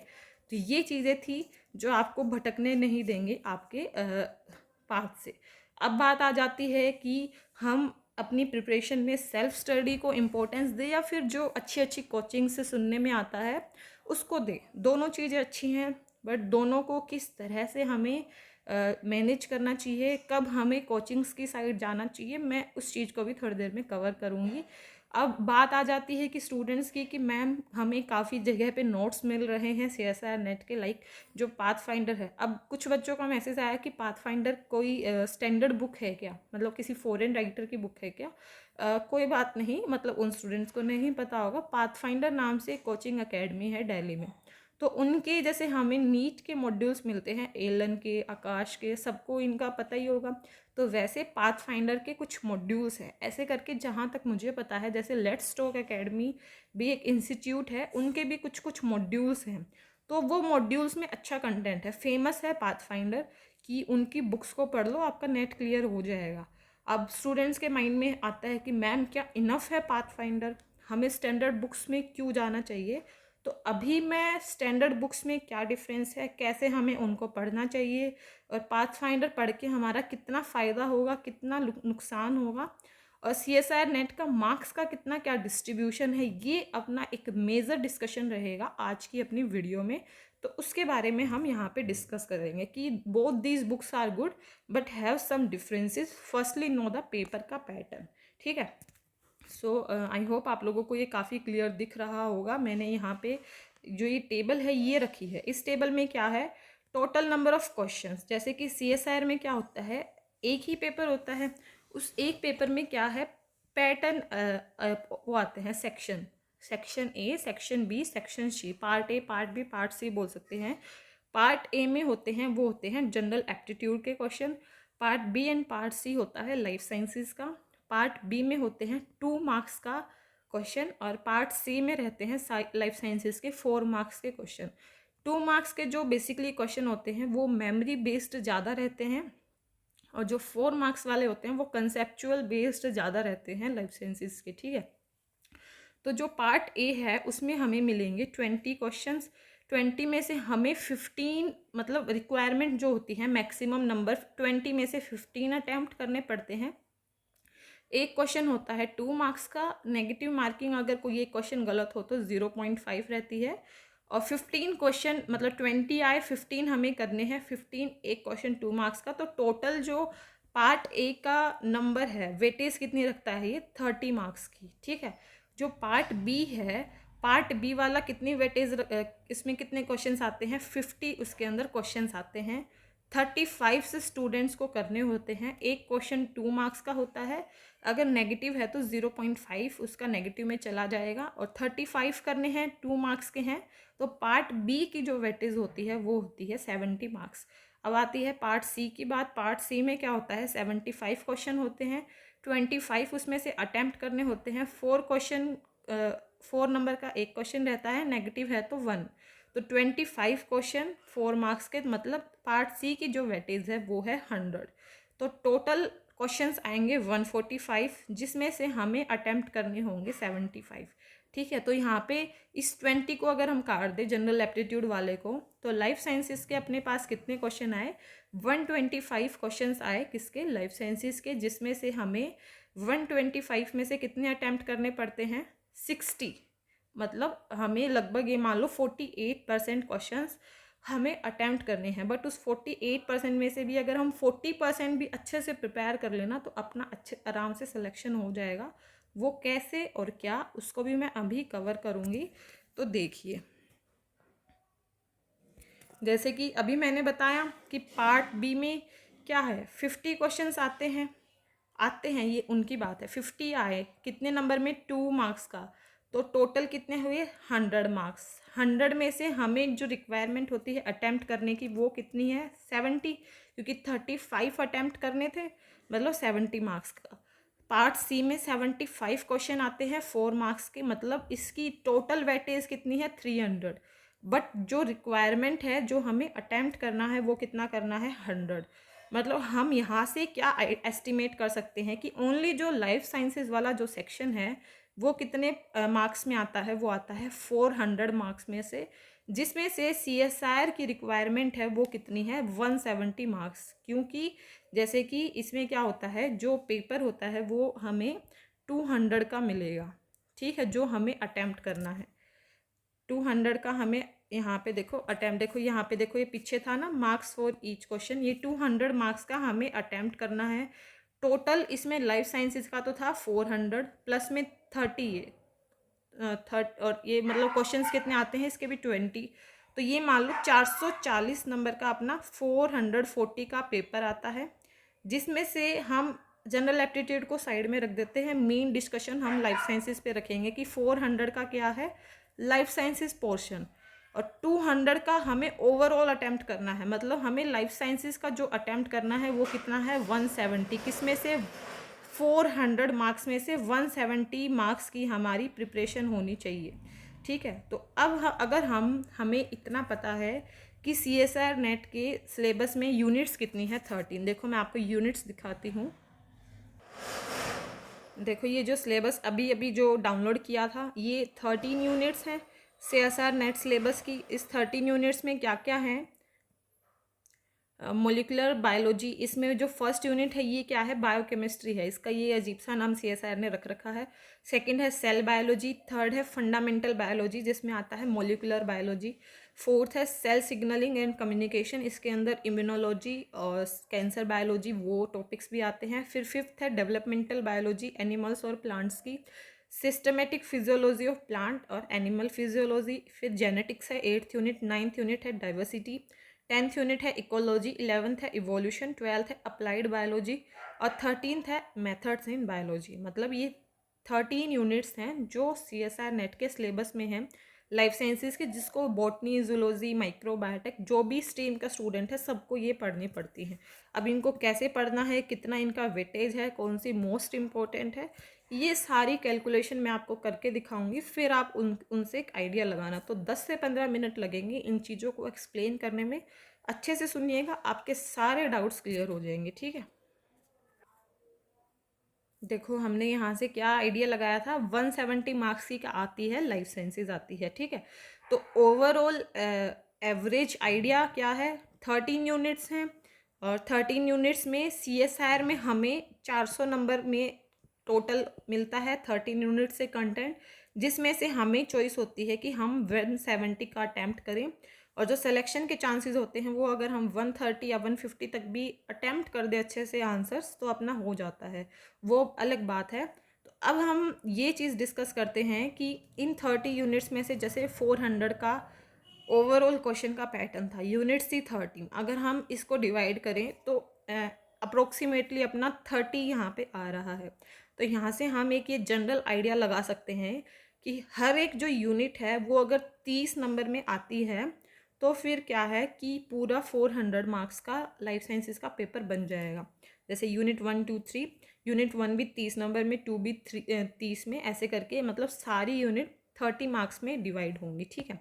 तो ये चीज़ें थी जो आपको भटकने नहीं देंगे आपके पाथ से। अब बात आ जाती है कि हम अपनी प्रिपरेशन में सेल्फ स्टडी को इम्पोर्टेंस दें या फिर जो अच्छी अच्छी कोचिंग से सुनने में आता है उसको दें। दोनों चीज़ें अच्छी हैं, बट दोनों को किस तरह से हमें मैनेज करना चाहिए, कब हमें कोचिंग्स की साइड जाना चाहिए, मैं उस चीज़ को भी थोड़ी देर में कवर करूँगी। अब बात आ जाती है कि स्टूडेंट्स की कि मैम हमें काफ़ी जगह पे नोट्स मिल रहे हैं CSIR नेट के, लाइक जो पाथ फाइंडर है। अब कुछ बच्चों का मैसेज आया कि पाथ फाइंडर कोई स्टैंडर्ड बुक है क्या, मतलब किसी फॉरेन राइटर की बुक है क्या। कोई बात नहीं, मतलब उन स्टूडेंट्स को नहीं पता होगा, पाथ फाइंडर नाम से कोचिंग अकेडमी है दिल्ली में। तो उनके जैसे हमें नीट के मॉड्यूल्स मिलते हैं, एलन के, आकाश के, सबको इनका पता ही होगा। तो वैसे पाथ फाइंडर के कुछ मॉड्यूल्स हैं ऐसे करके, जहाँ तक मुझे पता है जैसे लेट्स टॉक एकेडमी भी एक इंस्टीट्यूट है, उनके भी कुछ कुछ मॉड्यूल्स हैं। तो वो मॉड्यूल्स में अच्छा कंटेंट है, फेमस है पाथ फाइंडर, कि उनकी बुक्स को पढ़ लो आपका नेट क्लियर हो जाएगा। अब स्टूडेंट्स के माइंड में आता है कि मैम क्या इनफ है पाथ फाइंडर, हमें स्टैंडर्ड बुक्स में क्यों जाना चाहिए। तो अभी मैं स्टैंडर्ड बुक्स में क्या डिफरेंस है, कैसे हमें उनको पढ़ना चाहिए और पाथ फाइंडर पढ़ के हमारा कितना फ़ायदा होगा, कितना नुकसान होगा, और CSIR नेट का मार्क्स का कितना क्या डिस्ट्रीब्यूशन है, ये अपना एक मेजर डिस्कशन रहेगा आज की अपनी वीडियो में। तो उसके बारे में हम यहाँ पे डिस्कस करेंगे कि both these books are good but have some differences. Firstly know the paper का पैटर्न। ठीक है, सो आई होप आप लोगों को ये काफ़ी क्लियर दिख रहा होगा। मैंने यहाँ पे जो ये टेबल है ये रखी है। इस टेबल में क्या है, टोटल नंबर ऑफ क्वेश्चंस। जैसे कि CSIR में क्या होता है, एक ही पेपर होता है, उस एक पेपर में क्या है, पैटर्न वो आते हैं section, section A, section B, section C, part A, part B, part C बोल सकते हैं। पार्ट ए में होते हैं वो होते हैं जनरल एप्टीट्यूड के question, part B and part C होता है लाइफ साइंसेस का, पार्ट बी में होते हैं 2 मार्क्स का क्वेश्चन और पार्ट सी में रहते हैं लाइफ साइंसेस के 4 मार्क्स के क्वेश्चन। 2 मार्क्स के जो बेसिकली क्वेश्चन होते हैं वो मेमोरी बेस्ड ज़्यादा रहते हैं और जो 4 मार्क्स वाले होते हैं वो कंसेप्चुअल बेस्ड ज़्यादा रहते हैं लाइफ साइंसेस के, ठीक है। तो जो पार्ट ए है उसमें हमें मिलेंगे 20 क्वेश्चंस, 20 में से हमें 15 मतलब रिक्वायरमेंट जो होती है मैक्सिमम नंबर 20 में से 15 अटैम्प्ट करने पड़ते हैं। एक क्वेश्चन होता है 2 मार्क्स का, नेगेटिव मार्किंग अगर कोई एक क्वेश्चन गलत हो तो 0.5 रहती है और 15 क्वेश्चन मतलब 20 आए 15 हमें करने हैं, 15 एक क्वेश्चन 2 मार्क्स का। तो टोटल जो पार्ट ए का नंबर है वेटेज कितनी रखता है ये 30 मार्क्स की, ठीक है। जो पार्ट बी है, पार्ट बी वाला कितनी वेटेज इसमें कितने क्वेश्चंस आते हैं 50 उसके अंदर क्वेश्चंस आते हैं, 35 से स्टूडेंट्स को करने होते हैं। एक क्वेश्चन 2 मार्क्स का होता है, अगर नेगेटिव है तो 0.5 उसका नेगेटिव में चला जाएगा और 35 करने हैं 2 मार्क्स के हैं। तो पार्ट बी की जो वेटेज होती है वो होती है 70 मार्क्स। अब आती है पार्ट सी की बात। पार्ट सी में क्या होता है 75 क्वेश्चन होते हैं, 25 उसमें से अटैम्प्ट करने होते हैं। 4 क्वेश्चन 4 नंबर का एक क्वेश्चन रहता है, नेगेटिव है तो 1, तो 25 क्वेश्चन 4 मार्क्स के, मतलब पार्ट सी की जो वेटेज है वो है 100। तो टोटल क्वेश्चंस आएंगे 145 जिसमें से हमें अटेम्प्ट करने होंगे 75, ठीक है। तो यहाँ पे इस 20 को अगर हम काट दें जनरल एप्टीट्यूड वाले को तो लाइफ साइंसेस के अपने पास कितने क्वेश्चन आए 125 क्वेश्चंस आए किसके लाइफ साइंसेस के, जिसमें से हमें 125 में से कितने अटेम्प्ट करने पड़ते हैं 60, मतलब हमें लगभग ये मान लो 48% क्वेश्चंस हमें अटेम्प्ट करने हैं। बट उस 48% में से भी अगर हम 40% भी अच्छे से प्रिपेयर कर लेना तो अपना अच्छे आराम से सिलेक्शन हो जाएगा। वो कैसे और क्या उसको भी मैं अभी कवर करूँगी। तो देखिए, जैसे कि अभी मैंने बताया कि पार्ट बी में क्या है 50 क्वेश्चंस आते हैं ये उनकी बात है। 50 आए कितने नंबर में 2 मार्क्स का, तो टोटल कितने हुए 100 मार्क्स। 100 में से हमें जो रिक्वायरमेंट होती है अटैम्प्ट करने की वो कितनी है 70, क्योंकि 35 अटैम्प्ट करने थे मतलब 70 मार्क्स का। पार्ट सी में 75 क्वेश्चन आते हैं 4 मार्क्स के, मतलब इसकी टोटल वेटेज कितनी है 300। बट जो रिक्वायरमेंट है जो हमें अटैम्प्ट करना है वो कितना करना है 100। मतलब हम यहाँ से क्या एस्टिमेट कर सकते हैं कि ओनली जो लाइफ साइंसेस वाला जो सेक्शन है वो कितने मार्क्स में आता है, वो आता है 400 मार्क्स में से, जिसमें से CSIR की रिक्वायरमेंट है वो कितनी है 170 मार्क्स। क्योंकि जैसे कि इसमें क्या होता है जो पेपर होता है वो हमें 200 का मिलेगा, ठीक है, जो हमें अटैम्प्ट करना है 200 का। हमें यहाँ पे देखो अटैम्प्ट, देखो यहाँ पे देखो ये पीछे था ना मार्क्स फॉर ईच क्वेश्चन, ये 200 मार्क्स का हमें अटैम्प्ट करना है। टोटल इसमें लाइफ साइंसेस का तो था 400 प्लस में 30 ये और ये मतलब क्वेश्चंस कितने आते हैं इसके भी 20, तो ये मान लो 440 नंबर का अपना 440 का पेपर आता है, जिसमें से हम जनरल एप्टीट्यूड को साइड में रख देते हैं। मेन डिस्कशन हम लाइफ साइंसेस पे रखेंगे कि 400 का क्या है लाइफ साइंसेस पोर्शन और 200 का हमें ओवरऑल अटेम्प्ट करना है। मतलब हमें लाइफ साइंसेस का जो अटेम्प्ट करना है वो कितना है 170, किसमें से 400 मार्क्स में से 170 मार्क्स की हमारी प्रिपरेशन होनी चाहिए, ठीक है। तो अब अगर हमें इतना पता है कि CSIR नेट के सिलेबस में यूनिट्स कितनी है 13, देखो मैं आपको यूनिट्स दिखाती हूँ। देखो ये जो सिलेबस अभी अभी जो डाउनलोड किया था ये 13 यूनिट्स हैं CSIR नेट सिलेबस की। इस 13 यूनिट्स में क्या क्या है, मोलिकुलर बायोलॉजी, इसमें जो फर्स्ट यूनिट है ये क्या है बायोकेमिस्ट्री है, इसका ये अजीब सा नाम CSIR ने रख रखा है। सेकंड है सेल बायोलॉजी, थर्ड है फंडामेंटल बायोलॉजी जिसमें आता है मोलिकुलर बायोलॉजी, फोर्थ है सेल सिग्नलिंग एंड कम्युनिकेशन, इसके अंदर इम्यूनोलॉजी और कैंसर बायोलॉजी वो टॉपिक्स भी आते हैं। फिर फिफ्थ है डेवलपमेंटल बायोलॉजी एनिमल्स और प्लांट्स की, सिस्टमेटिक फिजियोलॉजी ऑफ प्लांट और एनिमल फिजियोलॉजी। फिर जेनेटिक्स है 8th यूनिट, 9th यूनिट है डाइवर्सिटी, 10th यूनिट है इकोलॉजी, 11th है इवोल्यूशन, 12th है अप्लाइड बायोलॉजी और 13th है मेथड्स इन बायोलॉजी। मतलब ये 13 यूनिट्स हैं जो CSR नेट के सिलेबस में हैं लाइफ साइंसेज के, जिसको बॉटनी, जूलॉजी, माइक्रोबायोटेक, जो भी स्ट्रीम का स्टूडेंट है सबको ये पढ़नी पड़ती हैं। अब इनको कैसे पढ़ना है, कितना इनका वेटेज है, कौन सी मोस्ट इम्पोर्टेंट है, ये सारी कैलकुलेशन मैं आपको करके दिखाऊंगी, फिर आप उनसे एक आइडिया लगाना। तो 10 से 15 मिनट लगेंगे इन चीज़ों को एक्सप्लेन करने में। अच्छे से सुनिएगा, आपके सारे डाउट्स क्लियर हो जाएंगे, ठीक है। देखो हमने यहाँ से क्या आइडिया लगाया था, 170 मार्क्स की आती है, लाइफ साइंसेज आती है, ठीक है। तो ओवरऑल एवरेज आइडिया क्या है, 13 यूनिट्स हैं, और 13 यूनिट्स में CSR में हमें 400 नंबर में टोटल मिलता है 13 यूनिट से कंटेंट, जिसमें से हमें चॉइस होती है कि हम 170 का अटैम्प्ट करें, और जो सिलेक्शन के चांसेस होते हैं वो अगर हम 130 या 150 तक भी अटैम्प्ट कर दे अच्छे से आंसर्स तो अपना हो जाता है, वो अलग बात है। तो अब हम ये चीज़ डिस्कस करते हैं कि इन 30 यूनिट्स में से जैसे 400 का ओवरऑल क्वेश्चन का पैटर्न था, यूनिट्स थी 13, अगर हम इसको डिवाइड करें तो अप्रोक्सीमेटली अपना 30 यहाँ पे आ रहा है। तो यहाँ से हम एक ये जनरल आइडिया लगा सकते हैं कि हर एक जो यूनिट है वो अगर 30 नंबर में आती है तो फिर क्या है कि पूरा 400 मार्क्स का लाइफ साइंसेस का पेपर बन जाएगा। जैसे यूनिट 1, 2, 3, यूनिट 1 भी 30 नंबर में, 2 भी 30 में, ऐसे करके मतलब सारी यूनिट 30 मार्क्स में डिवाइड होंगी, ठीक है।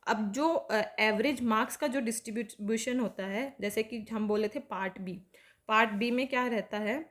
अब जो एवरेज मार्क्स का जो डिस्ट्रीब्यूशन होता है, जैसे कि हम बोले थे पार्ट बी में क्या रहता है,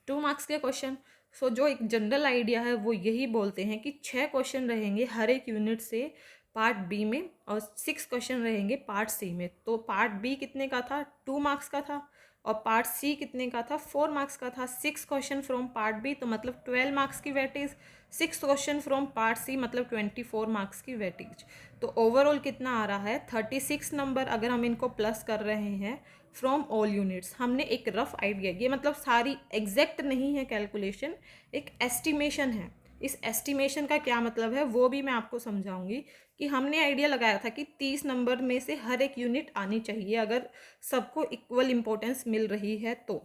2 मार्क्स के क्वेश्चन। सो जो एक जनरल आइडिया है वो यही बोलते हैं कि 6 क्वेश्चन रहेंगे हर एक यूनिट से पार्ट बी में, और 6 क्वेश्चन रहेंगे पार्ट सी में। तो पार्ट बी कितने का था, 2 मार्क्स का था, और पार्ट सी कितने का था, 4 मार्क्स का था। 6 क्वेश्चन फ्रॉम पार्ट बी तो मतलब 12 मार्क्स की weightage, 6 question from part C मतलब 24 मार्क्स की वेटेज। तो ओवरऑल कितना आ रहा है, 36 नंबर अगर हम इनको प्लस कर रहे हैं फ्रॉम ऑल यूनिट्स। हमने एक रफ आइडिया, ये मतलब सारी एग्जैक्ट नहीं है कैलकुलेशन, एक एस्टिमेशन है। इस एस्टिमेशन का क्या मतलब है वो भी मैं आपको समझाऊंगी, कि हमने आइडिया लगाया था कि 30 नंबर में से हर एक यूनिट आनी चाहिए अगर सबको इक्वल इम्पोर्टेंस मिल रही है तो।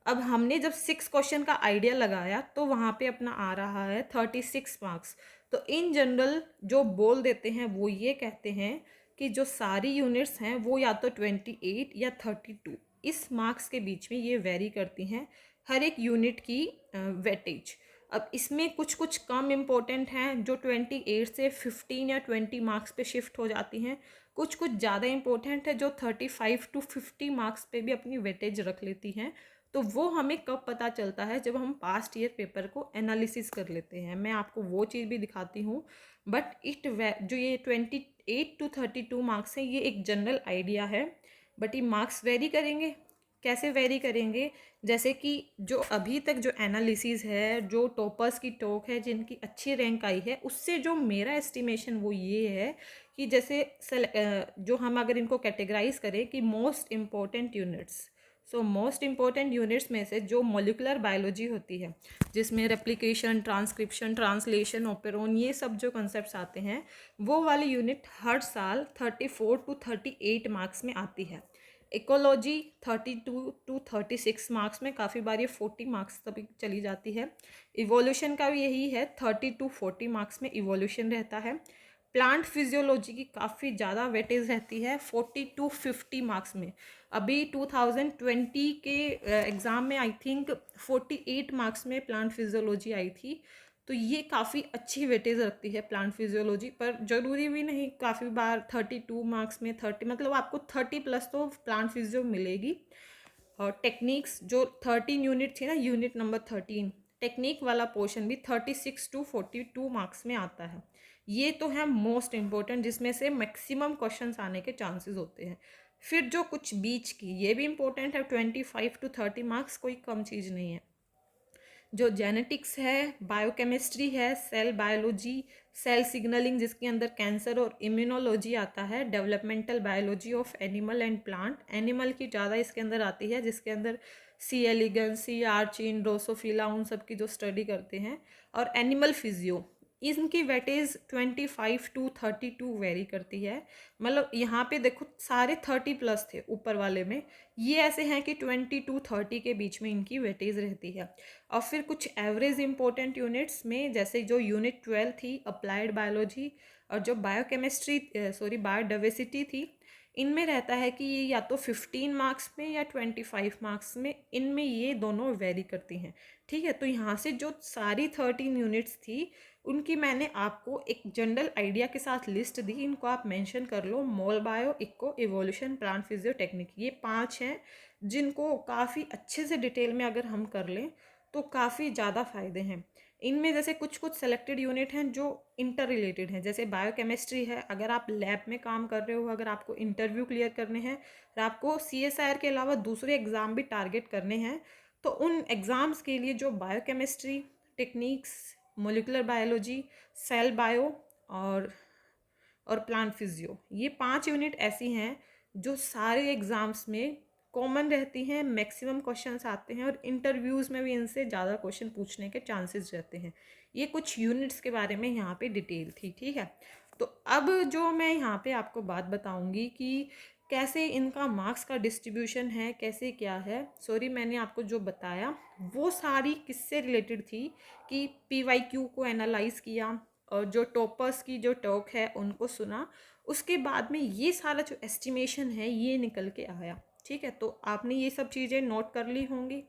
अब हमने जब 6 क्वेश्चन का आइडिया लगाया तो वहाँ पे अपना आ रहा है 36 मार्क्स। तो इन जनरल जो बोल देते हैं वो ये कहते हैं कि जो सारी यूनिट्स हैं वो या तो 28 या 32 इस मार्क्स के बीच में ये वेरी करती हैं, हर एक यूनिट की वेटेज। अब इसमें कुछ कुछ कम इम्पोर्टेंट हैं जो 28 से 15 या 20 मार्क्स पे शिफ्ट हो जाती हैं, कुछ कुछ ज़्यादा इम्पोर्टेंट है जो 35 to 50 मार्क्स पे भी अपनी वेटेज रख लेती हैं। तो वो हमें कब पता चलता है, जब हम पास्ट ईयर पेपर को एनालिसिस कर लेते हैं। मैं आपको वो चीज़ भी दिखाती हूँ, बट जो ये 28 to 32 मार्क्स हैं ये एक जनरल आइडिया है, बट ये मार्क्स वेरी करेंगे। कैसे वेरी करेंगे, जैसे कि जो अभी तक जो एनालिसिस है, जो टॉपर्स की टॉक है, जिनकी अच्छी रैंक आई है, उससे जो मेरा एस्टिमेशन वो ये है कि जैसे जो हम अगर इनको कैटेगराइज करें कि most important units, so most important units में से जो मॉलिक्यूलर बायोलॉजी होती है, जिसमें रेप्लिकेशन, ट्रांसक्रिप्शन, ट्रांसलेशन, ओपेरॉन, ये सब जो कंसेप्ट्स आते हैं, वो वाली यूनिट हर साल 34 to 38 मार्क्स में आती है। इकोलॉजी 32 to 36 मार्क्स में, काफ़ी बार ये 40 मार्क्स तक चली जाती है। इवोल्यूशन का भी यही है, 30 to 40 मार्क्स में इवोल्यूशन रहता है। प्लांट फिजियोलॉजी की काफ़ी ज़्यादा वेटेज रहती है, 40 to 50 मार्क्स में। अभी 2020 के एग्ज़ाम में आई थिंक 48 मार्क्स में प्लांट फिजियोलॉजी आई थी। तो ये काफ़ी अच्छी वेटेज रखती है प्लांट फिजियोलॉजी, पर ज़रूरी भी नहीं, काफ़ी बार 32 मार्क्स में 30 मतलब आपको 30 प्लस तो प्लांट फिजियो मिलेगी। और टेक्निक्स जो 13 यूनिट थी ना, यूनिट नंबर 13, टेक्निक वाला पोर्शन भी 36 to 42 मार्क्स में आता है। ये तो है मोस्ट इम्पोर्टेंट, जिसमें से मैक्सिमम क्वेश्चंस आने के चांसेस होते हैं। फिर जो कुछ बीच की, ये भी इम्पोर्टेंट है, 25 to 30 मार्क्स, कोई कम चीज़ नहीं है। जो जेनेटिक्स है, बायोकेमिस्ट्री है, सेल बायोलॉजी, सेल सिग्नलिंग जिसके अंदर कैंसर और इम्यूनोलॉजी आता है, developmental biology of animal and plant, animal की ज़्यादा इसके अंदर आती है, जिसके अंदर सी एलिगन्स, सी आर्चिन, ड्रोसोफिला, उन सब की जो स्टडी करते हैं, और एनिमल फिजियो, इनकी वेटेज 25 to 32 वेरी करती है। मतलब यहाँ पे देखो सारे 30+ थे ऊपर वाले में, ये ऐसे हैं कि 20 to 30 के बीच में इनकी वेटेज रहती है। और फिर कुछ एवरेज इंपॉर्टेंट यूनिट्स में, जैसे जो यूनिट 12 थी अप्लाइड बायोलॉजी, और जो बायोडाइवर्सिटी थी, इनमें रहता है कि ये या तो 15 मार्क्स में या 25 मार्क्स में, इनमें ये दोनों वेरी करती हैं। ठीक है, तो यहाँ से जो सारी 13 यूनिट्स थी उनकी मैंने आपको एक जनरल आइडिया के साथ लिस्ट दी, इनको आप मेंशन कर लो। Mol bio, eco, evolution, plant physio, technique, ये 5 हैं जिनको काफ़ी अच्छे से डिटेल में अगर हम कर लें तो काफ़ी ज़्यादा फायदे हैं। इनमें जैसे कुछ कुछ सेलेक्टेड यूनिट हैं जो इंटर रिलेटेड हैं, जैसे बायोकेमिस्ट्री है। अगर आप लैब में काम कर रहे हो, अगर आपको इंटरव्यू क्लियर करने हैं और आपको CSIR के अलावा दूसरे एग्ज़ाम भी टारगेट करने हैं, तो उन एग्ज़ाम्स के लिए जो biochemistry, techniques, molecular biology, cell bio और प्लांट फिजियो, ये 5 यूनिट ऐसी हैं जो सारे एग्ज़ाम्स में कॉमन रहती हैं, मैक्सिमम क्वेश्चंस आते हैं और इंटरव्यूज़ में भी इनसे ज़्यादा क्वेश्चन पूछने के चांसेस रहते हैं। ये कुछ यूनिट्स के बारे में यहाँ पे डिटेल थी। ठीक है, तो अब जो मैं यहाँ पे आपको बात बताऊँगी कि कैसे इनका मार्क्स का डिस्ट्रीब्यूशन है, कैसे क्या है। सॉरी, मैंने आपको जो बताया वो सारी किससे रिलेटेड थी कि PYQ को एनालाइज किया और जो टॉपर्स की जो टॉक है उनको सुना, उसके बाद में ये सारा जो एस्टिमेशन है ये निकल के आया। ठीक है, तो आपने ये सब चीज़ें नोट कर ली होंगी।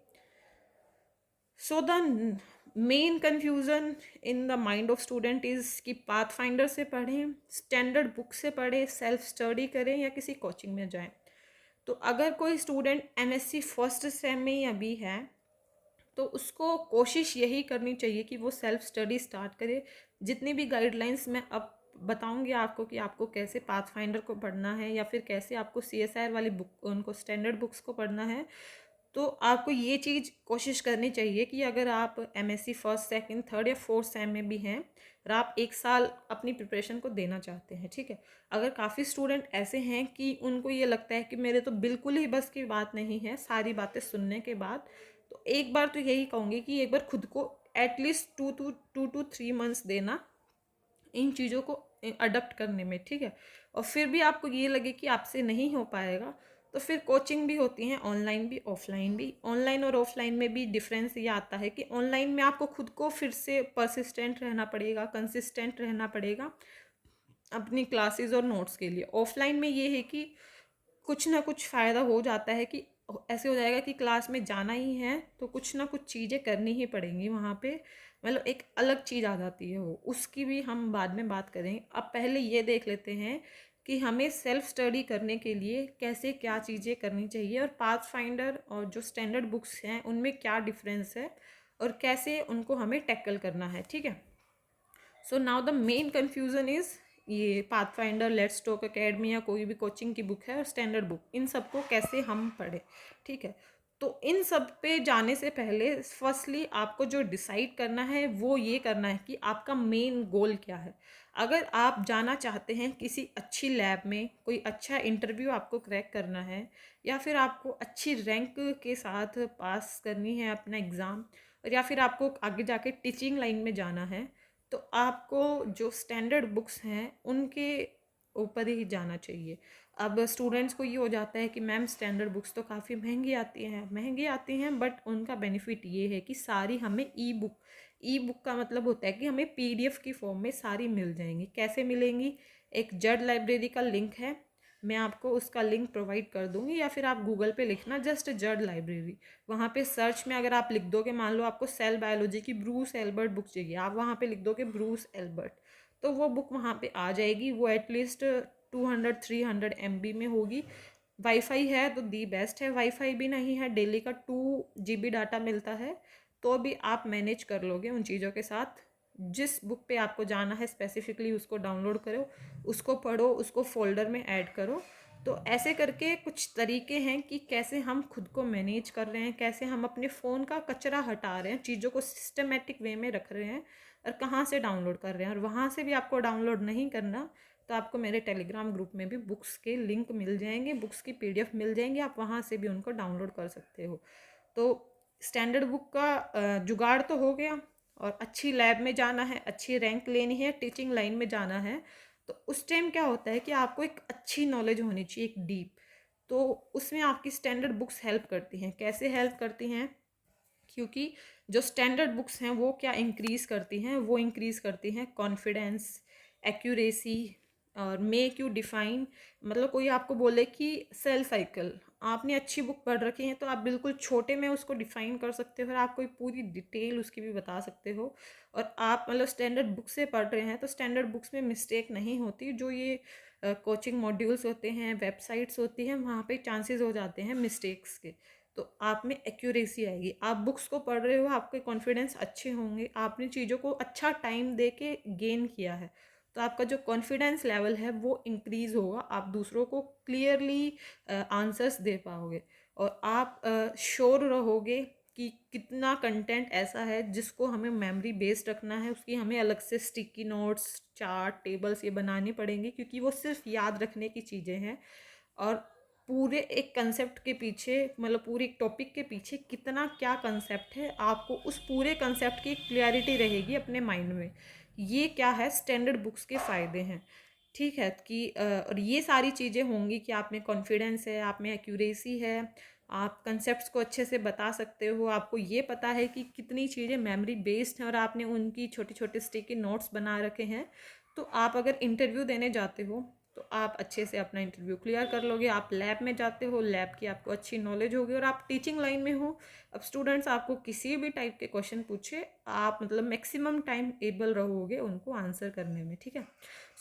So the main confusion in the mind of student is कि पाथफाइंडर से पढ़ें, स्टैंडर्ड बुक से पढ़ें, सेल्फ स्टडी करें या किसी कोचिंग में जाएं। तो अगर कोई स्टूडेंट MSc फर्स्ट सेम में ही अभी है तो उसको कोशिश यही करनी चाहिए कि वो सेल्फ स्टडी स्टार्ट करे। जितनी भी गाइडलाइंस मैं अब बताऊंगी आपको कि आपको कैसे पाथफाइंडर को पढ़ना है या फिर कैसे आपको CSIR वाली बुक, उनको स्टैंडर्ड बुक्स को पढ़ना है, तो आपको ये चीज़ कोशिश करनी चाहिए कि अगर आप MSc फर्स्ट, सेकंड, थर्ड या फोर्थ सेम में भी हैं और आप 1 साल अपनी प्रिपरेशन को देना चाहते हैं। ठीक है, अगर काफ़ी स्टूडेंट ऐसे हैं कि उनको ये लगता है कि मेरे तो बिल्कुल ही बस की बात नहीं है सारी बातें सुनने के बाद, तो एक बार तो यही कहूँगी कि एक बार खुद को एटलीस्ट 2 to 3 मंथ्स देना इन चीज़ों को अडप्ट करने में। ठीक है, और फिर भी आपको ये लगे कि आपसे नहीं हो पाएगा तो फिर कोचिंग भी होती हैं, ऑनलाइन भी ऑफलाइन भी। ऑनलाइन और ऑफलाइन में भी डिफरेंस ये आता है कि ऑनलाइन में आपको खुद को फिर से परसिस्टेंट रहना पड़ेगा, कंसिस्टेंट रहना पड़ेगा अपनी क्लासेस और नोट्स के लिए। ऑफलाइन में ये है कि कुछ ना कुछ फ़ायदा हो जाता है कि ऐसे हो जाएगा कि क्लास में जाना ही है तो कुछ ना कुछ चीज़ें करनी ही पड़ेंगी वहाँ पे। मतलब एक अलग चीज़ आ जाती है, वो उसकी भी हम बाद में बात करेंगे। अब पहले ये देख लेते हैं कि हमें सेल्फ स्टडी करने के लिए कैसे क्या चीज़ें करनी चाहिए और पाथ फाइंडर और जो स्टैंडर्ड बुक्स हैं उनमें क्या डिफरेंस है और कैसे उनको हमें टैकल करना है। ठीक है, so now the main confusion is ये पाथफाइंडर, लेट्स टॉक अकेडमी या कोई भी कोचिंग की बुक है और स्टैंडर्ड बुक, इन सबको कैसे हम पढ़ें। ठीक है, तो इन सब पे जाने से पहले फर्स्टली आपको जो डिसाइड करना है वो ये करना है कि आपका मेन गोल क्या है। अगर आप जाना चाहते हैं किसी अच्छी लैब में, कोई अच्छा इंटरव्यू आपको क्रैक करना है या फिर आपको अच्छी रैंक के साथ पास करनी है अपना एग्ज़ाम, और या फिर आपको आगे जाके टीचिंग लाइन में जाना है, तो आपको जो स्टैंडर्ड बुक्स हैं उनके ऊपर ही जाना चाहिए। अब स्टूडेंट्स को ये हो जाता है कि मैम स्टैंडर्ड बुक्स तो काफ़ी महंगी आती हैं बट उनका बेनिफिट ये है कि सारी हमें ई बुक का मतलब होता है कि हमें PDF की फॉर्म में सारी मिल जाएंगी। कैसे मिलेंगी? एक जड लाइब्रेरी का लिंक है, मैं आपको उसका लिंक प्रोवाइड कर दूंगी, या फिर आप गूगल पे लिखना जस्ट जड लाइब्रेरी। वहाँ पे सर्च में अगर आप लिख दोगे, मान लो आपको सेल बायोलॉजी की ब्रूस एल्बर्ट बुक चाहिए, आप वहाँ पे लिख दोगे ब्रूस एल्बर्ट, तो वो बुक वहाँ पे आ जाएगी। वो एटलीस्ट 200-300 MB में होगी। वाईफाई है तो दी बेस्ट है, वाईफाई भी नहीं है, डेली का 2 GB डाटा मिलता है, तो भी आप मैनेज कर लोगे उन चीज़ों के साथ। जिस बुक पे आपको जाना है स्पेसिफिकली उसको डाउनलोड करो, उसको पढ़ो, उसको फोल्डर में ऐड करो। तो ऐसे करके कुछ तरीके हैं कि कैसे हम खुद को मैनेज कर रहे हैं, कैसे हम अपने फ़ोन का कचरा हटा रहे हैं, चीज़ों को सिस्टमेटिक वे में रख रहे हैं, और कहाँ से डाउनलोड कर रहे हैं। और वहाँ से भी आपको डाउनलोड नहीं करना तो आपको मेरे टेलीग्राम ग्रुप में भी बुक्स के लिंक मिल जाएंगे, बुक्स की PDF मिल जाएंगी, आप वहाँ से भी उनको डाउनलोड कर सकते हो। तो स्टैंडर्ड बुक का जुगाड़ तो हो गया। और अच्छी लैब में जाना है, अच्छी रैंक लेनी है, टीचिंग लाइन में जाना है, तो उस टाइम क्या होता है कि आपको एक अच्छी नॉलेज होनी चाहिए, एक डीप। तो उसमें आपकी स्टैंडर्ड बुक्स हेल्प करती हैं। कैसे हेल्प करती हैं? क्योंकि जो स्टैंडर्ड बुक्स हैं वो क्या इंक्रीज़ करती हैं, वो इंक्रीज़ करती हैं कॉन्फिडेंस, एक्यूरेसी और मेक यू डिफाइन। मतलब कोई आपको बोले कि सेल साइकिल, आपने अच्छी बुक पढ़ रखी है तो आप बिल्कुल छोटे में उसको डिफाइन कर सकते हो और आप कोई पूरी डिटेल उसकी भी बता सकते हो। और आप मतलब स्टैंडर्ड बुक से पढ़ रहे हैं तो स्टैंडर्ड बुक्स में मिस्टेक नहीं होती। जो ये कोचिंग मॉड्यूल्स होते हैं, वेबसाइट्स होती हैं, वहाँ पे चांसेस हो जाते हैं मिस्टेक्स के। तो आप में एक्यूरेसी आएगी। आप बुक्स को पढ़ रहे हो, आपके कॉन्फिडेंस अच्छे होंगे, आपने चीज़ों को अच्छा टाइम दे के गेन किया है, तो आपका जो कॉन्फिडेंस लेवल है वो इंक्रीज़ होगा। आप दूसरों को क्लियरली आंसर्स दे पाओगे और आप श्योर रहोगे कि कितना कंटेंट ऐसा है जिसको हमें मेमोरी बेस्ड रखना है। उसकी हमें अलग से स्टिकी नोट्स, चार्ट, टेबल्स ये बनानी पड़ेंगी, क्योंकि वो सिर्फ याद रखने की चीज़ें हैं। और पूरे एक कंसेप्ट के पीछे, मतलब पूरे एक टॉपिक के पीछे कितना क्या कंसेप्ट है, आपको उस पूरे कंसेप्ट की क्लैरिटी रहेगी अपने माइंड में। ये क्या है, स्टैंडर्ड बुक्स के फ़ायदे हैं। ठीक है कि और ये सारी चीज़ें होंगी कि आप में कॉन्फिडेंस है, आप में एक्यूरेसी है, आप कंसेप्ट्स को अच्छे से बता सकते हो, आपको ये पता है कि कितनी चीज़ें मेमोरी बेस्ड हैं और आपने उनकी छोटे छोटे स्टिकी नोट्स बना रखे हैं। तो आप अगर इंटरव्यू देने जाते हो तो आप अच्छे से अपना इंटरव्यू क्लियर कर लोगे। आप लैब में जाते हो, लैब की आपको अच्छी नॉलेज होगी। और आप टीचिंग लाइन में हो, अब स्टूडेंट्स आपको किसी भी टाइप के क्वेश्चन पूछे, आप मतलब मैक्सिमम टाइम एबल रहोगे उनको आंसर करने में। ठीक है।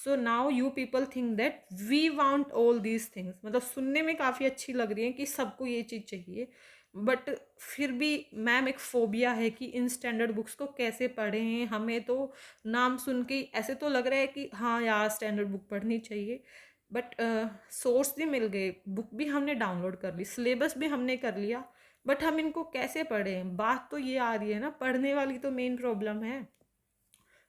So now you people think that we want all these things, मतलब सुनने में काफ़ी अच्छी लग रही है कि सबको ये चीज़ चाहिए, बट फिर भी मैम एक फोबिया है कि इन स्टैंडर्ड बुक्स को कैसे पढ़ें। हमें तो नाम सुन के ऐसे तो लग रहा है कि हाँ यार स्टैंडर्ड बुक पढ़नी चाहिए, बट सोर्स भी मिल गए, बुक भी हमने डाउनलोड कर ली, सिलेबस भी हमने कर लिया, बट हम इनको कैसे पढ़ें? बात तो ये आ रही है ना, पढ़ने वाली तो मेन प्रॉब्लम है।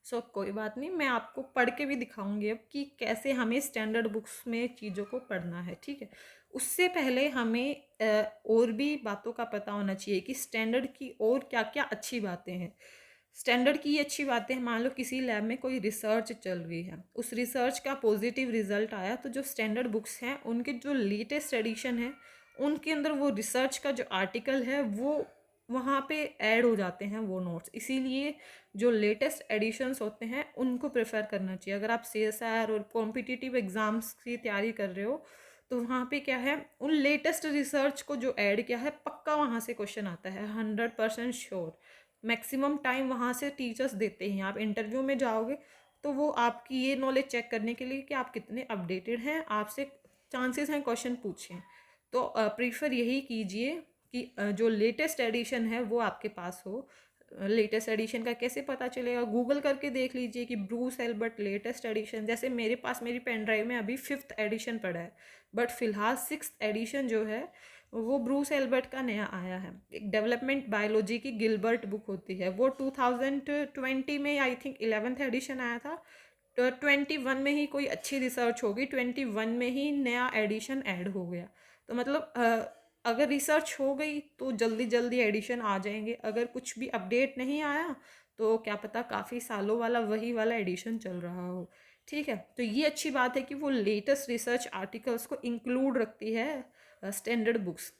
सो कोई बात नहीं, मैं आपको पढ़ के भी दिखाऊंगी अब कि कैसे हमें स्टैंडर्ड बुक्स में चीज़ों को पढ़ना है। ठीक है। उससे पहले हमें और भी बातों का पता होना चाहिए कि स्टैंडर्ड की और क्या क्या अच्छी बातें हैं। स्टैंडर्ड की ये अच्छी बातें हैं, मान लो किसी लैब में कोई रिसर्च चल रही है, उस रिसर्च का पॉजिटिव रिजल्ट आया, तो जो स्टैंडर्ड बुक्स हैं उनके जो लेटेस्ट एडिशन है उनके अंदर वो रिसर्च का जो आर्टिकल है वो वहाँ पे ऐड हो जाते हैं वो नोट्स। इसीलिए जो लेटेस्ट एडिशंस होते हैं उनको प्रेफर करना चाहिए। अगर आप CSR और कॉम्पिटिटिव एग्ज़ाम्स की तैयारी कर रहे हो तो वहाँ पे क्या है, उन लेटेस्ट रिसर्च को जो ऐड किया है पक्का वहाँ से क्वेश्चन आता है, 100% श्योर। मैक्सिमम टाइम वहाँ से टीचर्स देते हैं। आप इंटरव्यू में जाओगे तो वो आपकी ये नॉलेज चेक करने के लिए कि आप कितने अपडेटेड हैं, आपसे चांसेस हैं क्वेश्चन पूछें। तो प्रीफर यही कीजिए कि जो लेटेस्ट एडिशन है वो आपके पास हो। लेटेस्ट एडिशन का कैसे पता चलेगा? गूगल करके देख लीजिए कि ब्रूस एल्बर्ट लेटेस्ट एडिशन। जैसे मेरे पास मेरी पेन ड्राइव में अभी 5th एडिशन पड़ा है, बट फिलहाल 6th एडिशन जो है वो ब्रूस एल्बर्ट का नया आया है। एक डेवलपमेंट बायोलॉजी की गिलबर्ट बुक होती है, वो 2020 में आई थिंक 11th एडिशन आया था। तो 21 में ही कोई अच्छी रिसर्च होगी, 21 में ही नया एडिशन ऐड हो गया। तो मतलब अगर रिसर्च हो गई तो जल्दी जल्दी एडिशन आ जाएंगे। अगर कुछ भी अपडेट नहीं आया तो क्या पता काफ़ी सालों वाला वही वाला एडिशन चल रहा हो। ठीक है। तो ये अच्छी बात है कि वो लेटेस्ट रिसर्च आर्टिकल्स को इंक्लूड रखती है स्टैंडर्ड बुक्स,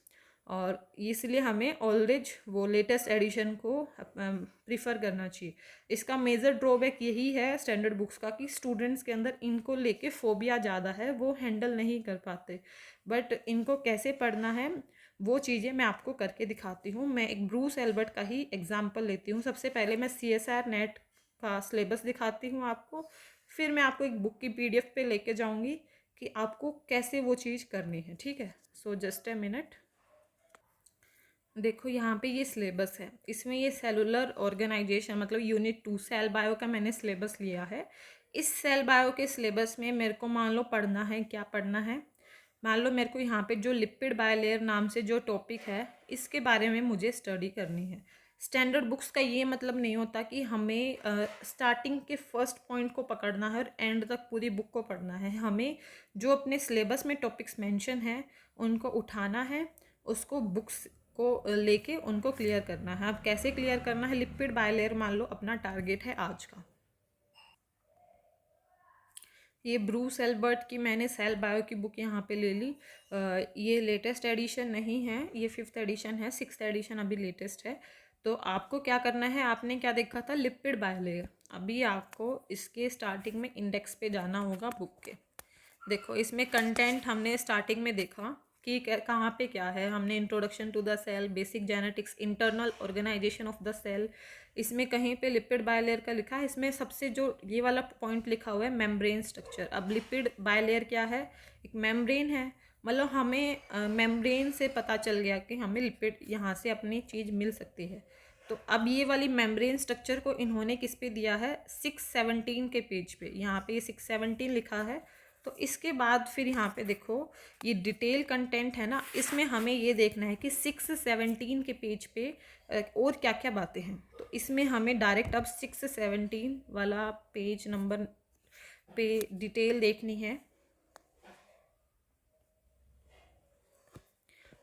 और इसलिए हमें ऑलवेज वो लेटेस्ट एडिशन को प्रीफर करना चाहिए। इसका मेजर ड्रॉबैक यही है स्टैंडर्ड बुक्स का कि स्टूडेंट्स के अंदर इनको लेके फोबिया ज़्यादा है, वो हैंडल नहीं कर पाते। बट इनको कैसे पढ़ना है वो चीज़ें मैं आपको करके दिखाती हूँ। मैं एक ब्रूस एल्बर्ट का ही एग्जाम्पल लेती हूँ। सबसे पहले मैं CSR नेट का सिलेबस दिखाती हूँ आपको, फिर मैं आपको एक बुक की PDF पे लेके जाऊँगी कि आपको कैसे वो चीज़ करनी है। ठीक है। So just a minute. देखो यहाँ पे ये सिलेबस है, इसमें ये सेलुलर ऑर्गेनाइजेशन मतलब यूनिट 2 सेल बायो का मैंने सिलेबस लिया है। इस सेल बायो के सिलेबस में मेरे को मान लो पढ़ना है, क्या पढ़ना है, मान लो मेरे को यहाँ पे जो लिपिड बायलेयर नाम से जो टॉपिक है इसके बारे में मुझे स्टडी करनी है। स्टैंडर्ड बुक्स का ये मतलब नहीं होता कि हमें स्टार्टिंग के फर्स्ट पॉइंट को पकड़ना है और एंड तक पूरी बुक को पढ़ना है। हमें जो अपने सिलेबस में टॉपिक्स मेंशन हैं उनको उठाना है, उसको बुक्स को लेके उनको क्लियर करना है। अब कैसे क्लियर करना है, लिपिड बायलेयर मान लो अपना टारगेट है आज का। ये ब्रूस एल्बर्ट की मैंने सेल बायो की बुक यहाँ पे ले ली। ये लेटेस्ट एडिशन नहीं है, ये 5th एडिशन है, 6th एडिशन अभी लेटेस्ट है। तो आपको क्या करना है, आपने क्या देखा था, लिपिड बायलेयर। अभी आपको इसके स्टार्टिंग में इंडेक्स पे जाना होगा बुक के। देखो इसमें कंटेंट हमने स्टार्टिंग में देखा कि कहाँ पे क्या है। हमने introduction to the cell, basic genetics, internal organization of the cell, इसमें कहीं पे लिपिड बायलेयर का लिखा है। इसमें सबसे जो ये वाला पॉइंट लिखा हुआ है मेम्ब्रेन स्ट्रक्चर। अब लिपिड बायलेयर क्या है, एक मेम्ब्रेन है। मतलब हमें मेम्ब्रेन से पता चल गया कि हमें लिपिड यहाँ से अपनी चीज़ मिल सकती है। तो अब ये वाली मेम्ब्रेन स्ट्रक्चर को इन्होंने किस पे दिया है, 617 के पेज पे। यहाँ पे 617 लिखा है। तो इसके बाद फिर यहाँ पे देखो ये डिटेल कंटेंट है ना, इसमें हमें ये देखना है कि 617 के पेज पे और क्या क्या बातें हैं। तो इसमें हमें डायरेक्ट अब 617 वाला पेज नंबर पे डिटेल देखनी है।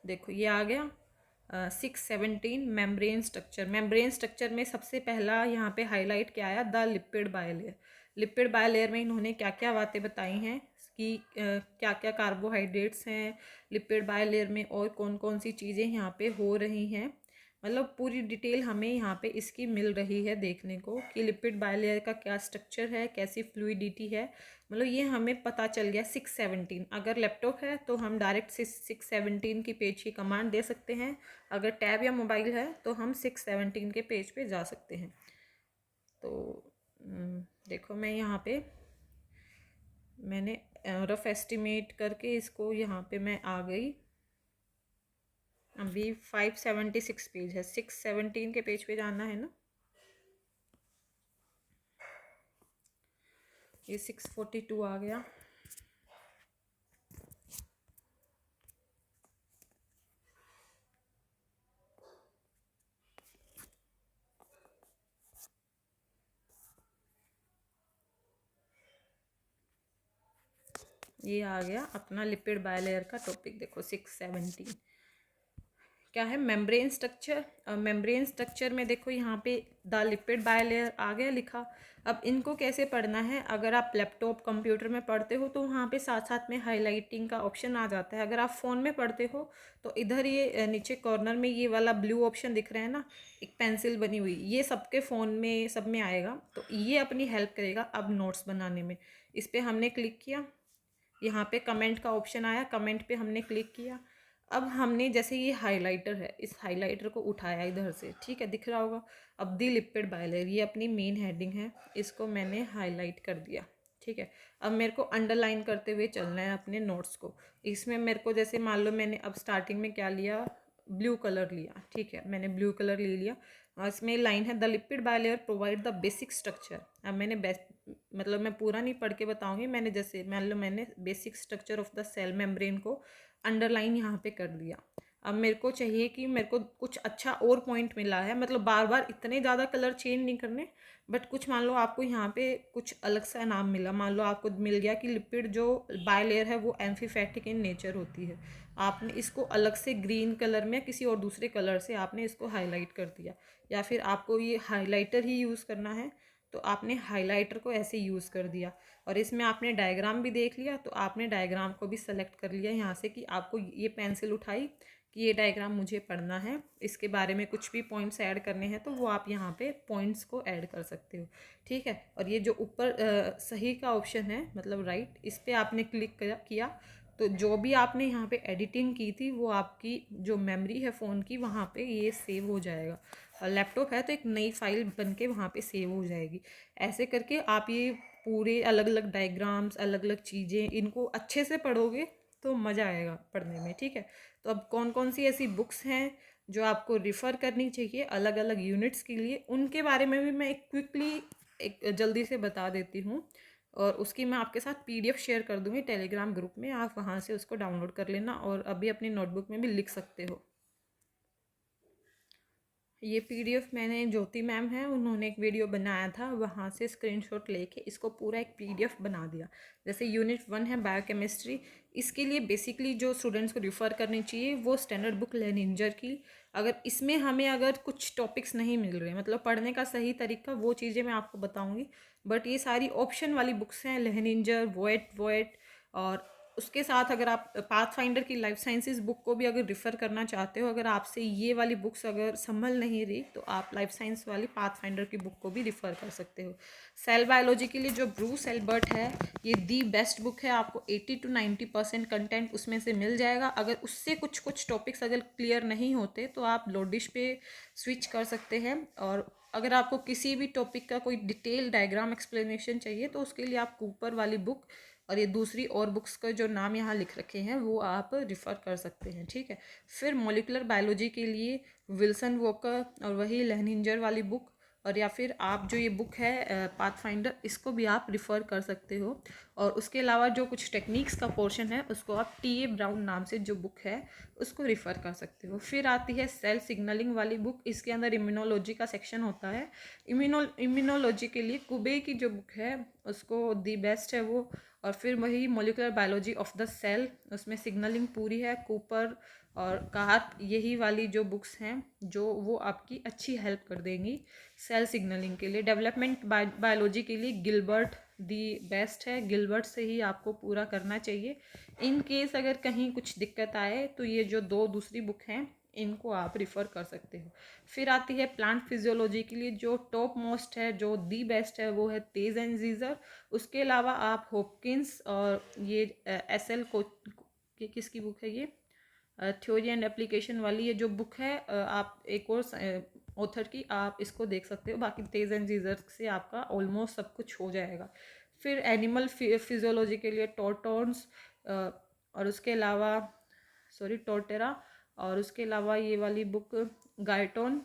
देखो ये आ गया 617 मेम्ब्रेन स्ट्रक्चर। मेम्ब्रेन स्ट्रक्चर में सबसे पहला यहाँ पे हाईलाइट क्या आया, the lipid bilayer. Lipid bilayer में इन्होंने क्या क्या बातें बताई हैं कि क्या क्या कार्बोहाइड्रेट्स हैं लिपिड बायलेयर में, और कौन कौन सी चीज़ें यहाँ पे हो रही हैं। मतलब पूरी डिटेल हमें यहाँ पे इसकी मिल रही है देखने को कि लिपिड बायलेयर का क्या स्ट्रक्चर है, कैसी फ्लूइडिटी है। मतलब ये हमें पता चल गया 617। अगर लैपटॉप है तो हम डायरेक्ट 617 की पेज की कमांड दे सकते हैं। अगर टैब या मोबाइल है तो हम 617 के पेज पे जा सकते हैं। तो देखो मैं यहाँ पे मैंने रफ एस्टिमेट करके इसको यहाँ पे मैं आ गई। अभी 576 पेज है, 617 के पेज पे जाना है ना। ये 642 आ गया। ये आ गया अपना लिपिड बायलेयर का टॉपिक। देखो 617 क्या है, मेम्ब्रेन स्ट्रक्चर। मेम्ब्रेन स्ट्रक्चर में देखो यहाँ पे द लिपिड बायलेयर आ गया लिखा। अब इनको कैसे पढ़ना है, अगर आप लैपटॉप कंप्यूटर में पढ़ते हो तो वहाँ पे साथ साथ में हाईलाइटिंग का ऑप्शन आ जाता है। अगर आप फ़ोन में पढ़ते हो तो इधर ये नीचे कॉर्नर में ये वाला ब्लू ऑप्शन दिख रहा है ना, एक पेंसिल बनी हुई, ये सबके फ़ोन में सब में आएगा। तो ये अपनी हेल्प करेगा अब नोट्स बनाने में। इस पर हमने क्लिक किया, यहाँ पे कमेंट का ऑप्शन आया, कमेंट पे हमने क्लिक किया। अब हमने जैसे ये हाइलाइटर है, इस हाइलाइटर को उठाया इधर से, ठीक है, दिख रहा होगा। अब दी लिपिड बायलेयर, ये अपनी मेन हेडिंग है, इसको मैंने हाईलाइट कर दिया, ठीक है। अब मेरे को अंडरलाइन करते हुए चलना है अपने नोट्स को। इसमें मेरे को जैसे मान लो मैंने अब स्टार्टिंग में क्या लिया, ब्लू कलर लिया, ठीक है, मैंने ब्लू कलर ले लिया। इसमें लाइन है the lipid bilayer provide the basic structure. अब मैंने मतलब मैं पूरा नहीं पढ़ के बताऊंगी, मैंने जैसे मान लो मैंने basic structure of the cell membrane को अंडरलाइन यहाँ पे कर दिया। अब मेरे को चाहिए कि मेरे को कुछ अच्छा और पॉइंट मिला है, मतलब बार बार इतने ज़्यादा कलर चेंज नहीं करने, बट कुछ मान लो आपको यहाँ पे कुछ अलग सा नाम मिला। मान लो आपको मिल गया कि लिपिड जो बायलेयर है वो एम्फीफैटिक इन नेचर होती है। आपने इसको अलग से ग्रीन कलर में किसी और दूसरे कलर से आपने इसको हाईलाइट कर दिया, या फिर आपको ये हाईलाइटर ही यूज़ करना है तो आपने हाइलाइटर को ऐसे यूज़ कर दिया। और इसमें आपने डायग्राम भी देख लिया तो आपने डायग्राम को भी सेलेक्ट कर लिया यहाँ से कि आपको ये पेंसिल उठाई कि ये डायग्राम मुझे पढ़ना है, इसके बारे में कुछ भी पॉइंट्स ऐड करने हैं तो वो आप यहाँ पे पॉइंट्स को ऐड कर सकते हो, ठीक है। और ये जो ऊपर सही का ऑप्शन है, मतलब राइट, इस पर आपने क्लिक किया तो जो भी आपने यहाँ पे एडिटिंग की थी वो आपकी जो मेमोरी है फ़ोन की वहाँ पे ये सेव हो जाएगा। और लैपटॉप है तो एक नई फाइल बन के वहाँ पे सेव हो जाएगी। ऐसे करके आप ये पूरे अलग अलग डायग्राम्स, अलग अलग चीज़ें, इनको अच्छे से पढ़ोगे तो मज़ा आएगा पढ़ने में, ठीक है। तो अब कौन कौन सी ऐसी बुक्स हैं जो आपको रिफ़र करनी चाहिए अलग अलग यूनिट्स के लिए, उनके बारे में भी मैं एक क्विकली एक जल्दी से बता देती हूँ। और उसकी मैं आपके साथ पीडीएफ शेयर कर दूँगी टेलीग्राम ग्रुप में, आप वहाँ से उसको डाउनलोड कर लेना और अभी अपनी नोटबुक में भी लिख सकते हो। ये पीडीएफ मैंने ज्योति मैम है, उन्होंने एक वीडियो बनाया था, वहाँ से स्क्रीनशॉट लेके इसको पूरा एक पीडीएफ बना दिया। जैसे यूनिट 1 है बायोकेमिस्ट्री, इसके लिए बेसिकली जो स्टूडेंट्स को रिफ़र करनी चाहिए वो स्टैंडर्ड बुक लेनिंजर की। अगर इसमें हमें अगर कुछ टॉपिक्स नहीं मिल रहे, मतलब पढ़ने का सही तरीका, वो चीज़ें मैं आपको बताऊँगी। बट ये सारी ऑप्शन वाली बुक्स हैं, लेनिंजर, वोएट और उसके साथ अगर आप पाथ फाइंडर की लाइफ साइंसेस बुक को भी अगर रिफ़र करना चाहते हो, अगर आपसे ये वाली बुक्स अगर संभल नहीं रही, तो आप लाइफ साइंस वाली पाथ फाइंडर की बुक को भी रिफ़र कर सकते हो। सेल बायोलॉजी के लिए जो ब्रूस एल्बर्ट है, ये दी बेस्ट बुक है। आपको 80 to 90% कंटेंट उसमें से मिल जाएगा। अगर उससे कुछ कुछ टॉपिक्स अगर क्लियर नहीं होते तो आप लोडिश पे स्विच कर सकते हैं। और अगर आपको किसी भी टॉपिक का कोई डिटेल डायग्राम एक्सप्लेनेशन चाहिए तो उसके लिए आप कूपर वाली बुक और ये दूसरी और बुक्स का जो नाम यहाँ लिख रखे हैं वो आप रिफ़र कर सकते हैं, ठीक है। फिर मॉलिक्यूलर बायोलॉजी के लिए विल्सन वॉकर और वही लेनिंजर वाली बुक, और या फिर आप जो ये बुक है पाथ फाइंडर, इसको भी आप रिफ़र कर सकते हो। और उसके अलावा जो कुछ टेक्निक्स का पोर्शन है उसको आप टी ए ब्राउन नाम से जो बुक है उसको रिफ़र कर सकते हो। फिर आती है सेल सिग्नलिंग वाली बुक, इसके अंदर इम्यूनोलॉजी का सेक्शन होता है। इम्यूनोलॉजी के लिए कुबे की जो बुक है उसको दी बेस्ट है वो। और फिर वही molecular biology of the cell, उसमें सिग्नलिंग पूरी है। कूपर और कार्प, यही वाली जो बुक्स हैं जो वो आपकी अच्छी हेल्प कर देंगी सेल सिग्नलिंग के लिए। डेवलपमेंट बायोलॉजी के लिए गिलबर्ट दी बेस्ट है, गिलबर्ट से ही आपको पूरा करना चाहिए। इन केस अगर कहीं कुछ दिक्कत आए तो ये जो दो दूसरी बुक हैं इनको आप रिफ़र कर सकते हो। फिर आती है प्लांट फिजियोलॉजी के लिए जो टॉप मोस्ट है, जो दी बेस्ट है, वो है तेज एंड जीजर। उसके अलावा आप हॉपकिंस और ये एसएल को किसकी बुक है ये, थ्योरी एंड एप्लीकेशन वाली ये जो बुक है, आप एक और ऑथर की, आप इसको देख सकते हो। बाकी तेज एंड जीजर से आपका ऑलमोस्ट सब कुछ हो जाएगा। फिर एनिमल फिजियोलॉजी के लिए टॉर्टॉन्स और उसके अलावा टोर्टेरा, और उसके अलावा ये वाली बुक गाइटोन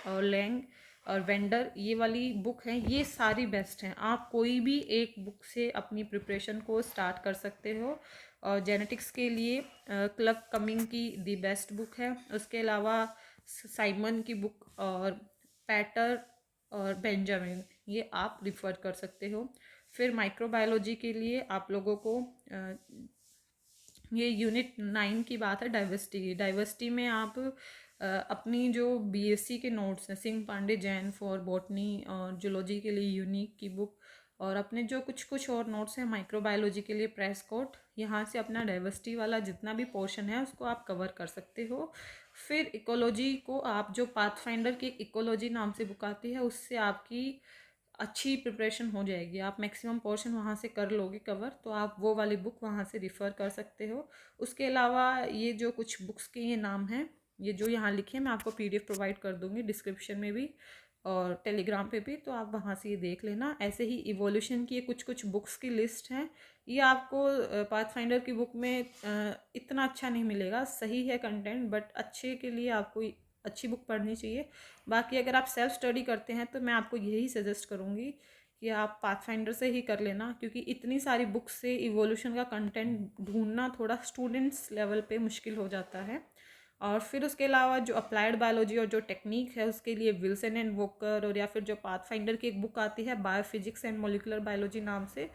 और लैंग और वेंडर, ये वाली बुक हैं, ये सारी बेस्ट हैं। आप कोई भी एक बुक से अपनी प्रिपरेशन को स्टार्ट कर सकते हो। और जेनेटिक्स के लिए क्लब कमिंग की दी बेस्ट बुक है। उसके अलावा साइमन की बुक और पैटर और बेंजामिन, ये आप रिफ़र कर सकते हो। फिर माइक्रोबायोलॉजी के लिए आप लोगों को ये यूनिट 9 की बात है, डाइवर्सिटी की। डाइवर्सिटी में आप अपनी जो बीएससी के नोट्स हैं, सिंह पांडे जैन फॉर बॉटनी और जूलॉजी के लिए यूनिक की बुक, और अपने जो कुछ कुछ और नोट्स हैं माइक्रोबायोलॉजी के लिए प्रेसकोट, यहाँ से अपना डाइवर्सिटी वाला जितना भी पोर्शन है उसको आप कवर कर सकते हो। फिर इकोलॉजी को आप जो पाथ फाइंडर की इकोलॉजी नाम से बुक आती है उससे आपकी अच्छी प्रिपरेशन हो जाएगी। आप मैक्सिमम पोर्शन वहाँ से कर लोगे कवर, तो आप वो वाली बुक वहाँ से रिफ़र कर सकते हो। उसके अलावा ये जो कुछ बुक्स के ये नाम हैं, ये जो यहाँ लिखे हैं, मैं आपको पीडीएफ प्रोवाइड कर दूँगी डिस्क्रिप्शन में भी और टेलीग्राम पे भी, तो आप वहाँ से ये देख लेना। ऐसे ही इवोल्यूशन की कुछ कुछ बुक्स की लिस्ट हैं, ये आपको पाथ फाइंडर की बुक में इतना अच्छा नहीं मिलेगा। सही है कंटेंट, बट अच्छे के लिए आपको अच्छी बुक पढ़नी चाहिए। बाकी अगर आप सेल्फ स्टडी करते हैं तो मैं आपको यही सजेस्ट करूँगी कि आप पाथ फाइंडर से ही कर लेना, क्योंकि इतनी सारी बुक्स से इवोल्यूशन का कंटेंट ढूंढना थोड़ा स्टूडेंट्स लेवल पे मुश्किल हो जाता है। और फिर उसके अलावा जो अप्लाइड बायोलॉजी और जो टेक्निक है उसके लिए विल्सन एंड वोकर, और या फिर जो पाथ फाइंडर की एक बुक आती है बायोफिजिक्स एंड मॉलिक्यूलर बायोलॉजी नाम से,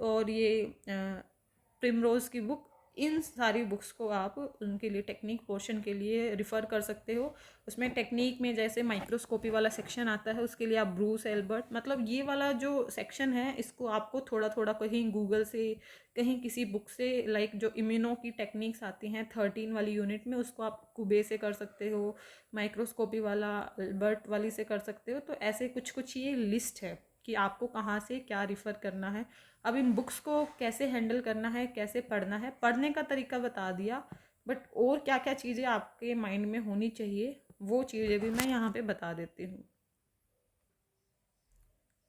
और ये प्रिमरोज की बुक, इन सारी बुक्स को आप उनके लिए टेक्निक पोर्शन के लिए रिफ़र कर सकते हो। उसमें टेक्निक में जैसे माइक्रोस्कोपी वाला सेक्शन आता है, उसके लिए आप ब्रूस एल्बर्ट, मतलब ये वाला जो सेक्शन है इसको आपको थोड़ा थोड़ा कहीं गूगल से, कहीं किसी बुक से, लाइक जो इम्यूनो की टेक्निक्स आती हैं 13 वाली यूनिट में, उसको आप कुबे से कर सकते हो, माइक्रोस्कोपी वाला एल्बर्ट वाली से कर सकते हो। तो ऐसे कुछ कुछ ये लिस्ट है कि आपको कहाँ से क्या रिफ़र करना है। अब इन बुक्स को कैसे हैंडल करना है, कैसे पढ़ना है, पढ़ने का तरीका बता दिया, बट और क्या क्या चीज़ें आपके माइंड में होनी चाहिए वो चीज़ें भी मैं यहाँ पे बता देती हूँ।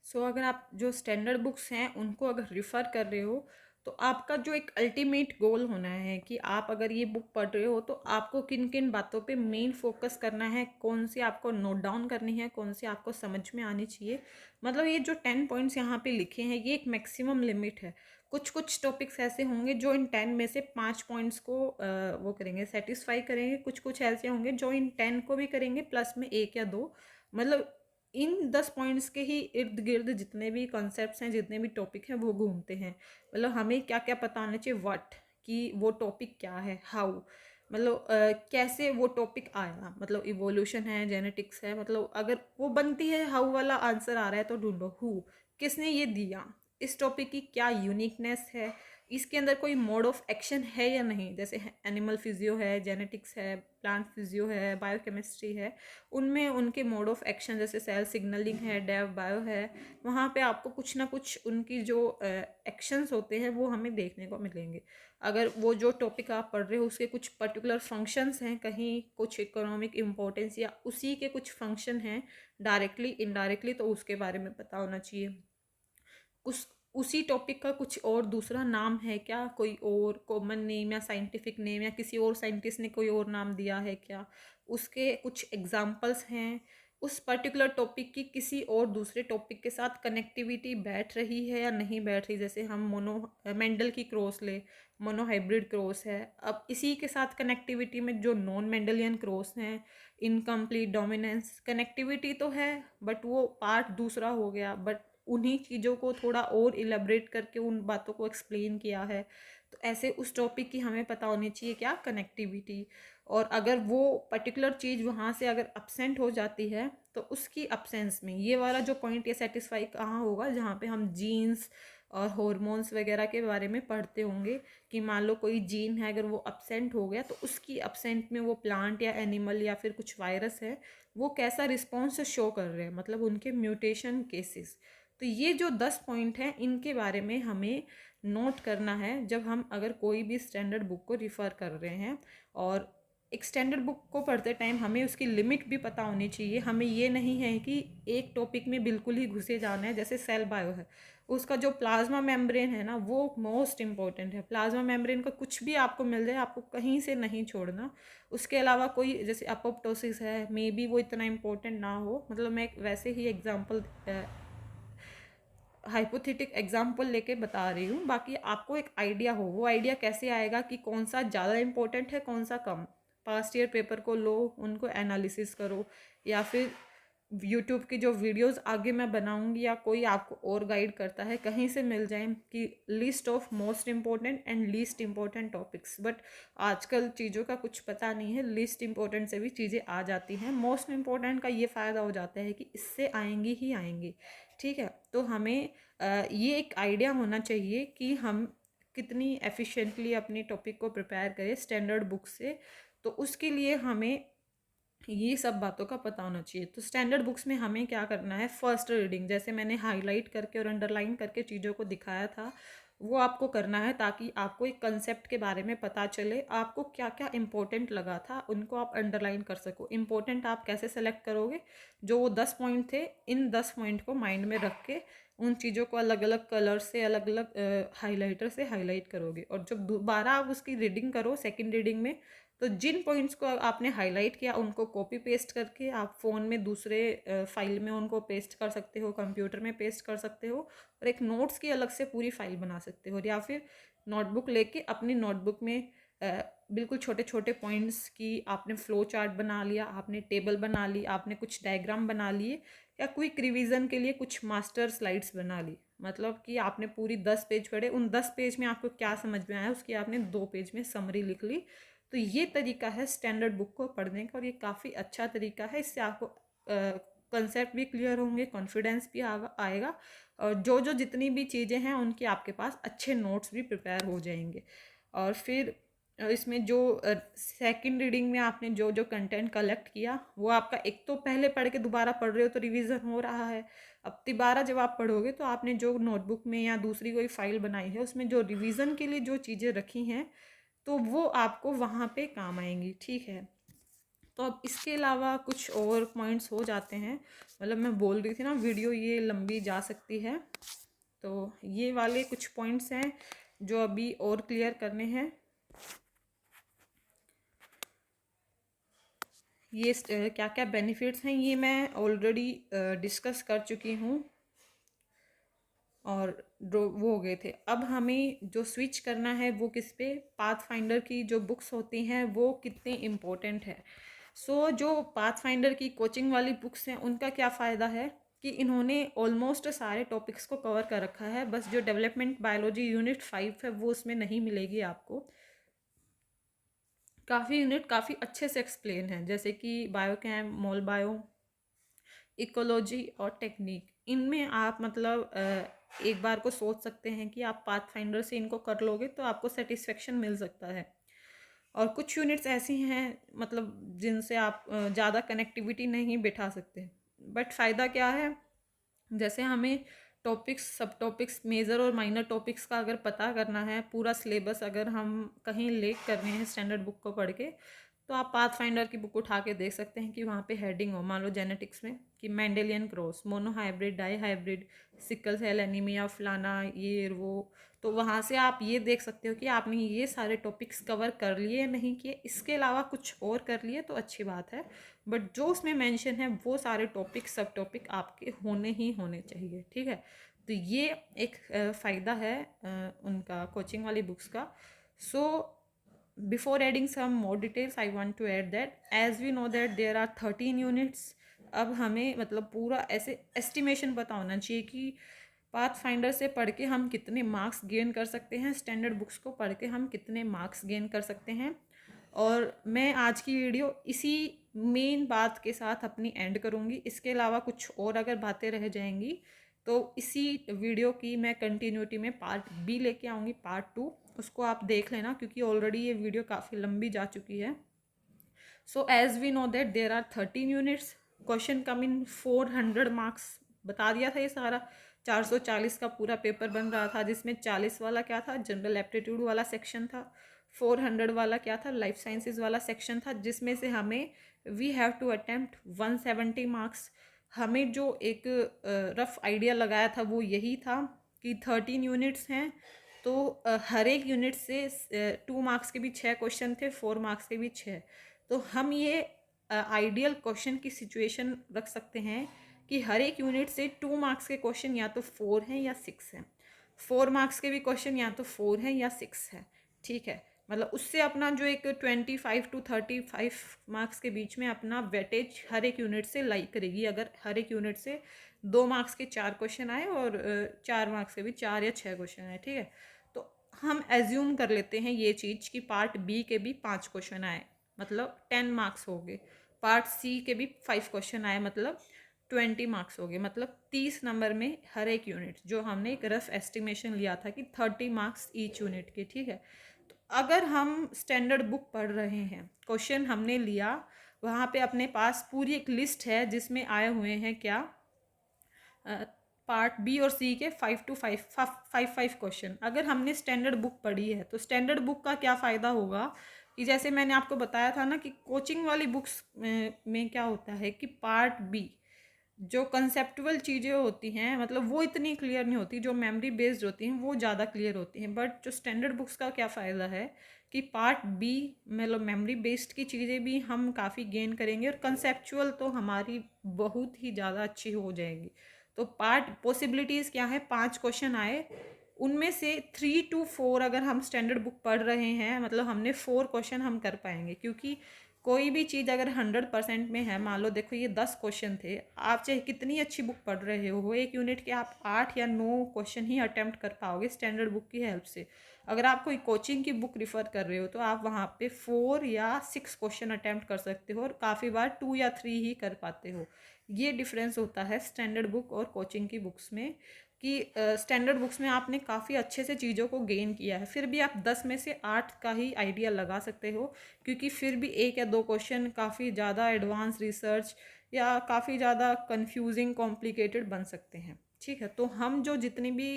सो अगर आप जो स्टैंडर्ड बुक्स हैं उनको अगर रिफ़र कर रहे हो तो आपका जो एक अल्टीमेट गोल होना है कि आप अगर ये बुक पढ़ रहे हो तो आपको किन किन बातों पे मेन फोकस करना है, कौन सी आपको नोट डाउन करनी है, कौन सी आपको समझ में आनी चाहिए। मतलब ये जो 10 पॉइंट्स यहाँ पे लिखे हैं ये एक मैक्सिमम लिमिट है। कुछ कुछ टॉपिक्स ऐसे होंगे जो इन 10 में से 5 पॉइंट्स को वो करेंगे, सेटिस्फाई करेंगे। कुछ कुछ ऐसे होंगे जो इन 10 को भी करेंगे प्लस में एक या दो। मतलब इन 10 पॉइंट्स के ही इर्द गिर्द जितने भी कॉन्सेप्ट्स हैं, जितने भी टॉपिक हैं वो घूमते हैं। मतलब हमें क्या क्या पता होना चाहिए, व्हाट, कि वो टॉपिक क्या है, हाउ, मतलब कैसे वो टॉपिक आया, मतलब इवोल्यूशन है, जेनेटिक्स है, मतलब अगर वो बनती है हाउ वाला आंसर आ रहा है तो ढूंढो हु, किसने ये दिया, इस टॉपिक की क्या यूनिकनेस है, इसके अंदर कोई मोड ऑफ एक्शन है या नहीं। जैसे एनिमल फिजियो है, जेनेटिक्स है, प्लांट फिजियो है, बायोकेमिस्ट्री है, उनमें उनके मोड ऑफ एक्शन जैसे सेल सिग्नलिंग है, डेव बायो है, वहाँ पे आपको कुछ ना कुछ उनकी जो एक्शंस होते हैं वो हमें देखने को मिलेंगे। अगर वो जो टॉपिक आप पढ़ रहे हो उसके कुछ पर्टिकुलर फंक्शंस हैं, कहीं कुछ इकोनॉमिक इम्पोर्टेंस या उसी के कुछ फंक्शन हैं डायरेक्टली इनडायरेक्टली, तो उसके बारे में पता होना चाहिए। उसी टॉपिक का कुछ और दूसरा नाम है क्या, कोई और कॉमन नेम या साइंटिफिक नेम, या किसी और साइंटिस्ट ने कोई और नाम दिया है क्या, उसके कुछ एग्जाम्पल्स हैं। उस पर्टिकुलर टॉपिक की किसी और दूसरे टॉपिक के साथ कनेक्टिविटी बैठ रही है या नहीं बैठ रही। जैसे हम मेंडल की क्रॉस ले, मोनोहाइब्रिड क्रॉस है, अब इसी के साथ कनेक्टिविटी में जो नॉन मेंडलियन क्रॉस हैं, इनकम्प्लीट डोमिनेंस, कनेक्टिविटी तो है बट वो पार्ट दूसरा हो गया, बट उन्हीं चीज़ों को थोड़ा और इलेबरेट करके उन बातों को एक्सप्लेन किया है। तो ऐसे उस टॉपिक की हमें पता होनी चाहिए क्या, कनेक्टिविटी। और अगर वो पर्टिकुलर चीज़ वहाँ से अगर अपसेंट हो जाती है तो उसकी अपसेंस में ये वाला जो पॉइंट ये सेटिस्फाई कहाँ होगा, जहाँ पे हम जीन्स और हॉर्मोन्स वगैरह के बारे में पढ़ते होंगे कि मान लो कोई जीन है अगर वो अपसेंट हो गया तो उसकी अपसेंट में वो प्लांट या एनिमल या फिर कुछ वायरस है वो कैसा रिस्पॉन्स शो कर रहे हैं, मतलब उनके म्यूटेशन केसेस। तो ये जो 10 पॉइंट हैं इनके बारे में हमें नोट करना है जब हम अगर कोई भी स्टैंडर्ड बुक को रिफ़र कर रहे हैं। और एक स्टैंडर्ड बुक को पढ़ते टाइम हमें उसकी लिमिट भी पता होनी चाहिए। हमें ये नहीं है कि एक टॉपिक में बिल्कुल ही घुसे जाना है। जैसे सेल बायो है, उसका जो प्लाज्मा मेम्ब्रेन है ना वो मोस्ट इम्पॉर्टेंट है। प्लाज्मा मेम्ब्रेन का कुछ भी आपको मिल जाए आपको कहीं से नहीं छोड़ना। उसके अलावा कोई जैसे अपोप्टोसिस है, मे बी वो इतना इम्पोर्टेंट ना हो। मतलब मैं एक वैसे ही एग्जांपल हाइपोथेटिक एग्जाम्पल लेके बता रही हूँ, बाकी आपको एक आइडिया हो। वो आइडिया कैसे आएगा कि कौन सा ज़्यादा इम्पोर्टेंट है कौन सा कम। पास्ट ईयर पेपर को लो, उनको एनालिसिस करो, या फिर यूट्यूब की जो वीडियोस आगे मैं बनाऊंगी या कोई आपको और गाइड करता है कहीं से मिल जाए कि list of most important and least important topics. But आजकल चीज़ों का कुछ पता नहीं है, लिस्ट इम्पोर्टेंट से भी चीज़ें आ जाती हैं। मोस्ट इम्पोर्टेंट का ये फ़ायदा हो जाता है कि इससे आएंगी ही आएंगी। ठीक है, तो हमें ये एक आइडिया होना चाहिए कि हम कितनी एफिशिएंटली अपनी टॉपिक को प्रिपेयर करें स्टैंडर्ड बुक से। तो उसके लिए हमें ये सब बातों का पता होना चाहिए। तो स्टैंडर्ड बुक्स में हमें क्या करना है, फर्स्ट रीडिंग जैसे मैंने हाईलाइट करके और अंडरलाइन करके चीज़ों को दिखाया था वो आपको करना है, ताकि आपको एक कंसेप्ट के बारे में पता चले। आपको क्या क्या इंपॉर्टेंट लगा था उनको आप अंडरलाइन कर सको। इंपॉर्टेंट आप कैसे सेलेक्ट करोगे, जो वो 10 पॉइंट थे, इन 10 पॉइंट को माइंड में रख के उन चीज़ों को अलग अलग कलर से, अलग अलग हाईलाइटर से हाईलाइट करोगे। और जब दोबारा आप उसकी रीडिंग करो सेकेंड रीडिंग में, तो जिन पॉइंट्स को आपने हाईलाइट किया उनको कॉपी पेस्ट करके आप फ़ोन में दूसरे फाइल में उनको पेस्ट कर सकते हो, कंप्यूटर में पेस्ट कर सकते हो, और एक नोट्स की अलग से पूरी फाइल बना सकते हो। या फिर नोटबुक लेके अपनी नोटबुक में बिल्कुल छोटे छोटे पॉइंट्स की आपने फ्लो चार्ट बना लिया, आपने टेबल बना ली, आपने कुछ डायग्राम बना लिए, या क्विक रिवीजन के लिए कुछ मास्टर स्लाइड्स बना ली। मतलब कि आपने पूरी 10 पेज पढ़े, उन 10 पेज में आपको क्या समझ में आया उसकी आपने 2 पेज में समरी लिख ली। तो ये तरीका है स्टैंडर्ड बुक को पढ़ने का, और ये काफ़ी अच्छा तरीका है। इससे आपको कंसेप्ट भी क्लियर होंगे, कॉन्फिडेंस भी आएगा, और जो जो जितनी भी चीज़ें हैं उनके आपके पास अच्छे नोट्स भी प्रिपेयर हो जाएंगे। और फिर इसमें जो सेकंड रीडिंग में आपने जो जो कंटेंट कलेक्ट किया वो आपका, एक तो पहले पढ़ के दोबारा पढ़ रहे हो तो रिवीजन हो रहा है। अब दोबारा जब आप पढ़ोगे तो आपने जो नोटबुक में या दूसरी कोई फाइल बनाई है उसमें जो रिवीजन के लिए जो चीज़ें रखी हैं तो वो आपको वहाँ पे काम आएंगी। ठीक है, तो अब इसके अलावा कुछ और पॉइंट्स हो जाते हैं। मतलब मैं बोल रही थी ना वीडियो ये लंबी जा सकती है, तो ये वाले कुछ पॉइंट्स हैं जो अभी और क्लियर करने हैं। ये क्या क्या बेनिफिट्स हैं ये मैं ऑलरेडी डिस्कस कर चुकी हूँ और वो हो गए थे। अब हमें जो स्विच करना है वो किस पे, पाथ फाइंडर की जो बुक्स होती हैं वो कितनी इम्पोर्टेंट है। जो पाथ फाइंडर की कोचिंग वाली बुक्स हैं उनका क्या फ़ायदा है कि इन्होंने ऑलमोस्ट सारे टॉपिक्स को कवर कर रखा है। बस जो डेवलपमेंट बायोलॉजी यूनिट 5 है वो उसमें नहीं मिलेगी आपको। काफ़ी यूनिट काफ़ी अच्छे से एक्सप्लेन है, जैसे कि बायोकेम, मोल बायो, इकोलॉजी और टेक्निक। इनमें आप मतलब एक बार को सोच सकते हैं कि आप पाथ फाइंडर से इनको कर लोगे तो आपको सेटिस्फेक्शन मिल सकता है। और कुछ यूनिट्स ऐसी हैं मतलब जिनसे आप ज़्यादा कनेक्टिविटी नहीं बिठा सकते, बट फ़ायदा क्या है, जैसे हमें टॉपिक्स, सब टॉपिक्स, मेजर और माइनर टॉपिक्स का अगर पता करना है, पूरा सिलेबस अगर हम कहीं लेक कर रहे हैं स्टैंडर्ड बुक को पढ़ के, तो आप पाथ फाइंडर की बुक उठा के देख सकते हैं कि वहाँ पे हेडिंग हो, मान लो जेनेटिक्स में कि Mendelian cross, monohybrid, dihybrid, sickle cell anaemia, फलाना ये वो। तो वहाँ से आप ये देख सकते हो कि आपने ये सारे टॉपिक्स कवर कर लिए या नहीं किए, इसके अलावा कुछ और कर लिए तो अच्छी बात है, बट जो उसमें मेंशन है वो सारे टॉपिक, सब टॉपिक आपके होने ही होने चाहिए, ठीक है। तो ये एक फ़ायदा है उनका कोचिंग वाली बुक्स का। सो before adding some more details I want to add that as we know that there are 13 units। अब हमें मतलब पूरा ऐसे एस्टिमेशन पता होना चाहिए कि पाथ फाइंडर से पढ़ के हम कितने मार्क्स गेन कर सकते हैं, स्टैंडर्ड बुक्स को पढ़ के हम कितने मार्क्स गेन कर सकते हैं। और मैं आज की वीडियो इसी मेन बात के साथ अपनी एंड करूँगी। इसके अलावा कुछ और अगर बातें रह जाएंगी तो इसी वीडियो की मैं कंटिन्यूटी में पार्ट बी लेके आऊँगी, पार्ट 2। उसको आप देख लेना क्योंकि ऑलरेडी ये वीडियो काफ़ी लंबी जा चुकी है। So as we know that there are 13 units, question come in 400 marks. बता दिया था ये सारा। 440 का पूरा पेपर बन रहा था जिसमें 40 वाला क्या था, जनरल एप्टीट्यूड वाला सेक्शन था। 400 वाला क्या था, लाइफ साइंसेज वाला सेक्शन था, जिसमें से हमें we have to attempt 170 marks. हमें जो एक रफ आइडिया लगाया था वो यही था कि 13 यूनिट्स हैं तो हर एक यूनिट से 2 मार्क्स के भी 6 क्वेश्चन थे, 4 मार्क्स के भी 6। तो हम ये आइडियल क्वेश्चन की सिचुएशन रख सकते हैं कि हर एक यूनिट से 2 मार्क्स के क्वेश्चन या तो 4 हैं या 6 हैं, 4 मार्क्स के भी क्वेश्चन या तो 4 हैं या 6 हैं, ठीक है। मतलब उससे अपना जो एक 25 to 35 मार्क्स के बीच में अपना वेटेज हर एक यूनिट से लाई करेगी, अगर हर एक यूनिट से 2 मार्क्स के 4 क्वेश्चन आए और 4 मार्क्स के भी 4 या 6 क्वेश्चन आए, ठीक है। तो हम एज्यूम कर लेते हैं ये चीज़ कि पार्ट बी के भी 5 क्वेश्चन आए, मतलब 10 मार्क्स हो गए। पार्ट सी के भी 5 क्वेश्चन आए, मतलब 20 मार्क्स हो गए, मतलब 30 नंबर में हर एक यूनिट, जो हमने एक रफ एस्टिमेशन लिया था कि 30 मार्क्स ईच यूनिट के, ठीक है। तो अगर हम स्टैंडर्ड बुक पढ़ रहे हैं, क्वेश्चन हमने लिया, वहाँ पे अपने पास पूरी एक लिस्ट है जिसमें आए हुए हैं क्या, पार्ट बी और सी के 5 क्वेश्चन। अगर हमने स्टैंडर्ड बुक पढ़ी है तो स्टैंडर्ड बुक का क्या फ़ायदा होगा कि जैसे मैंने आपको बताया था ना कि कोचिंग वाली बुक्स में क्या होता है कि पार्ट बी जो कंसेप्चुअल चीज़ें होती हैं मतलब वो इतनी क्लियर नहीं होती, जो मेमोरी बेस्ड होती हैं वो ज़्यादा क्लियर होती हैं। बट जो स्टैंडर्ड बुक्स का क्या फ़ायदा है कि पार्ट बी मतलब मेमोरी बेस्ड की चीज़ें भी हम काफ़ी गेन करेंगे और कंसेप्चुअल तो हमारी बहुत ही ज़्यादा अच्छी हो जाएगी। तो पार्ट पॉसिबिलिटीज़ क्या है, 5 क्वेश्चन आए, उनमें से 3 to 4 अगर हम स्टैंडर्ड बुक पढ़ रहे हैं मतलब हमने 4 क्वेश्चन हम कर पाएंगे। क्योंकि कोई भी चीज़ अगर 100% में है, मान लो देखो ये 10 क्वेश्चन थे, आप चाहे कितनी अच्छी बुक पढ़ रहे हो, एक यूनिट के आप 8 या 9 क्वेश्चन ही अटेम्प्ट कर पाओगे स्टैंडर्ड बुक की हेल्प से। अगर आप कोई कोचिंग की बुक रिफ़र कर रहे हो तो आप वहाँ पे 4 या 6 क्वेश्चन अटेम्प्ट कर सकते हो और काफ़ी बार 2 या 3 ही कर पाते हो। ये डिफरेंस होता है स्टैंडर्ड बुक और कोचिंग की बुक्स में कि स्टैंडर्ड बुक्स में आपने काफ़ी अच्छे से चीज़ों को गेन किया है, फिर भी आप 10 में से 8 का ही आइडिया लगा सकते हो, क्योंकि फिर भी 1 या 2 क्वेश्चन काफ़ी ज़्यादा एडवांस रिसर्च या काफ़ी ज़्यादा कंफ्यूजिंग कॉम्प्लिकेटेड बन सकते हैं, ठीक है। तो हम जो जितनी भी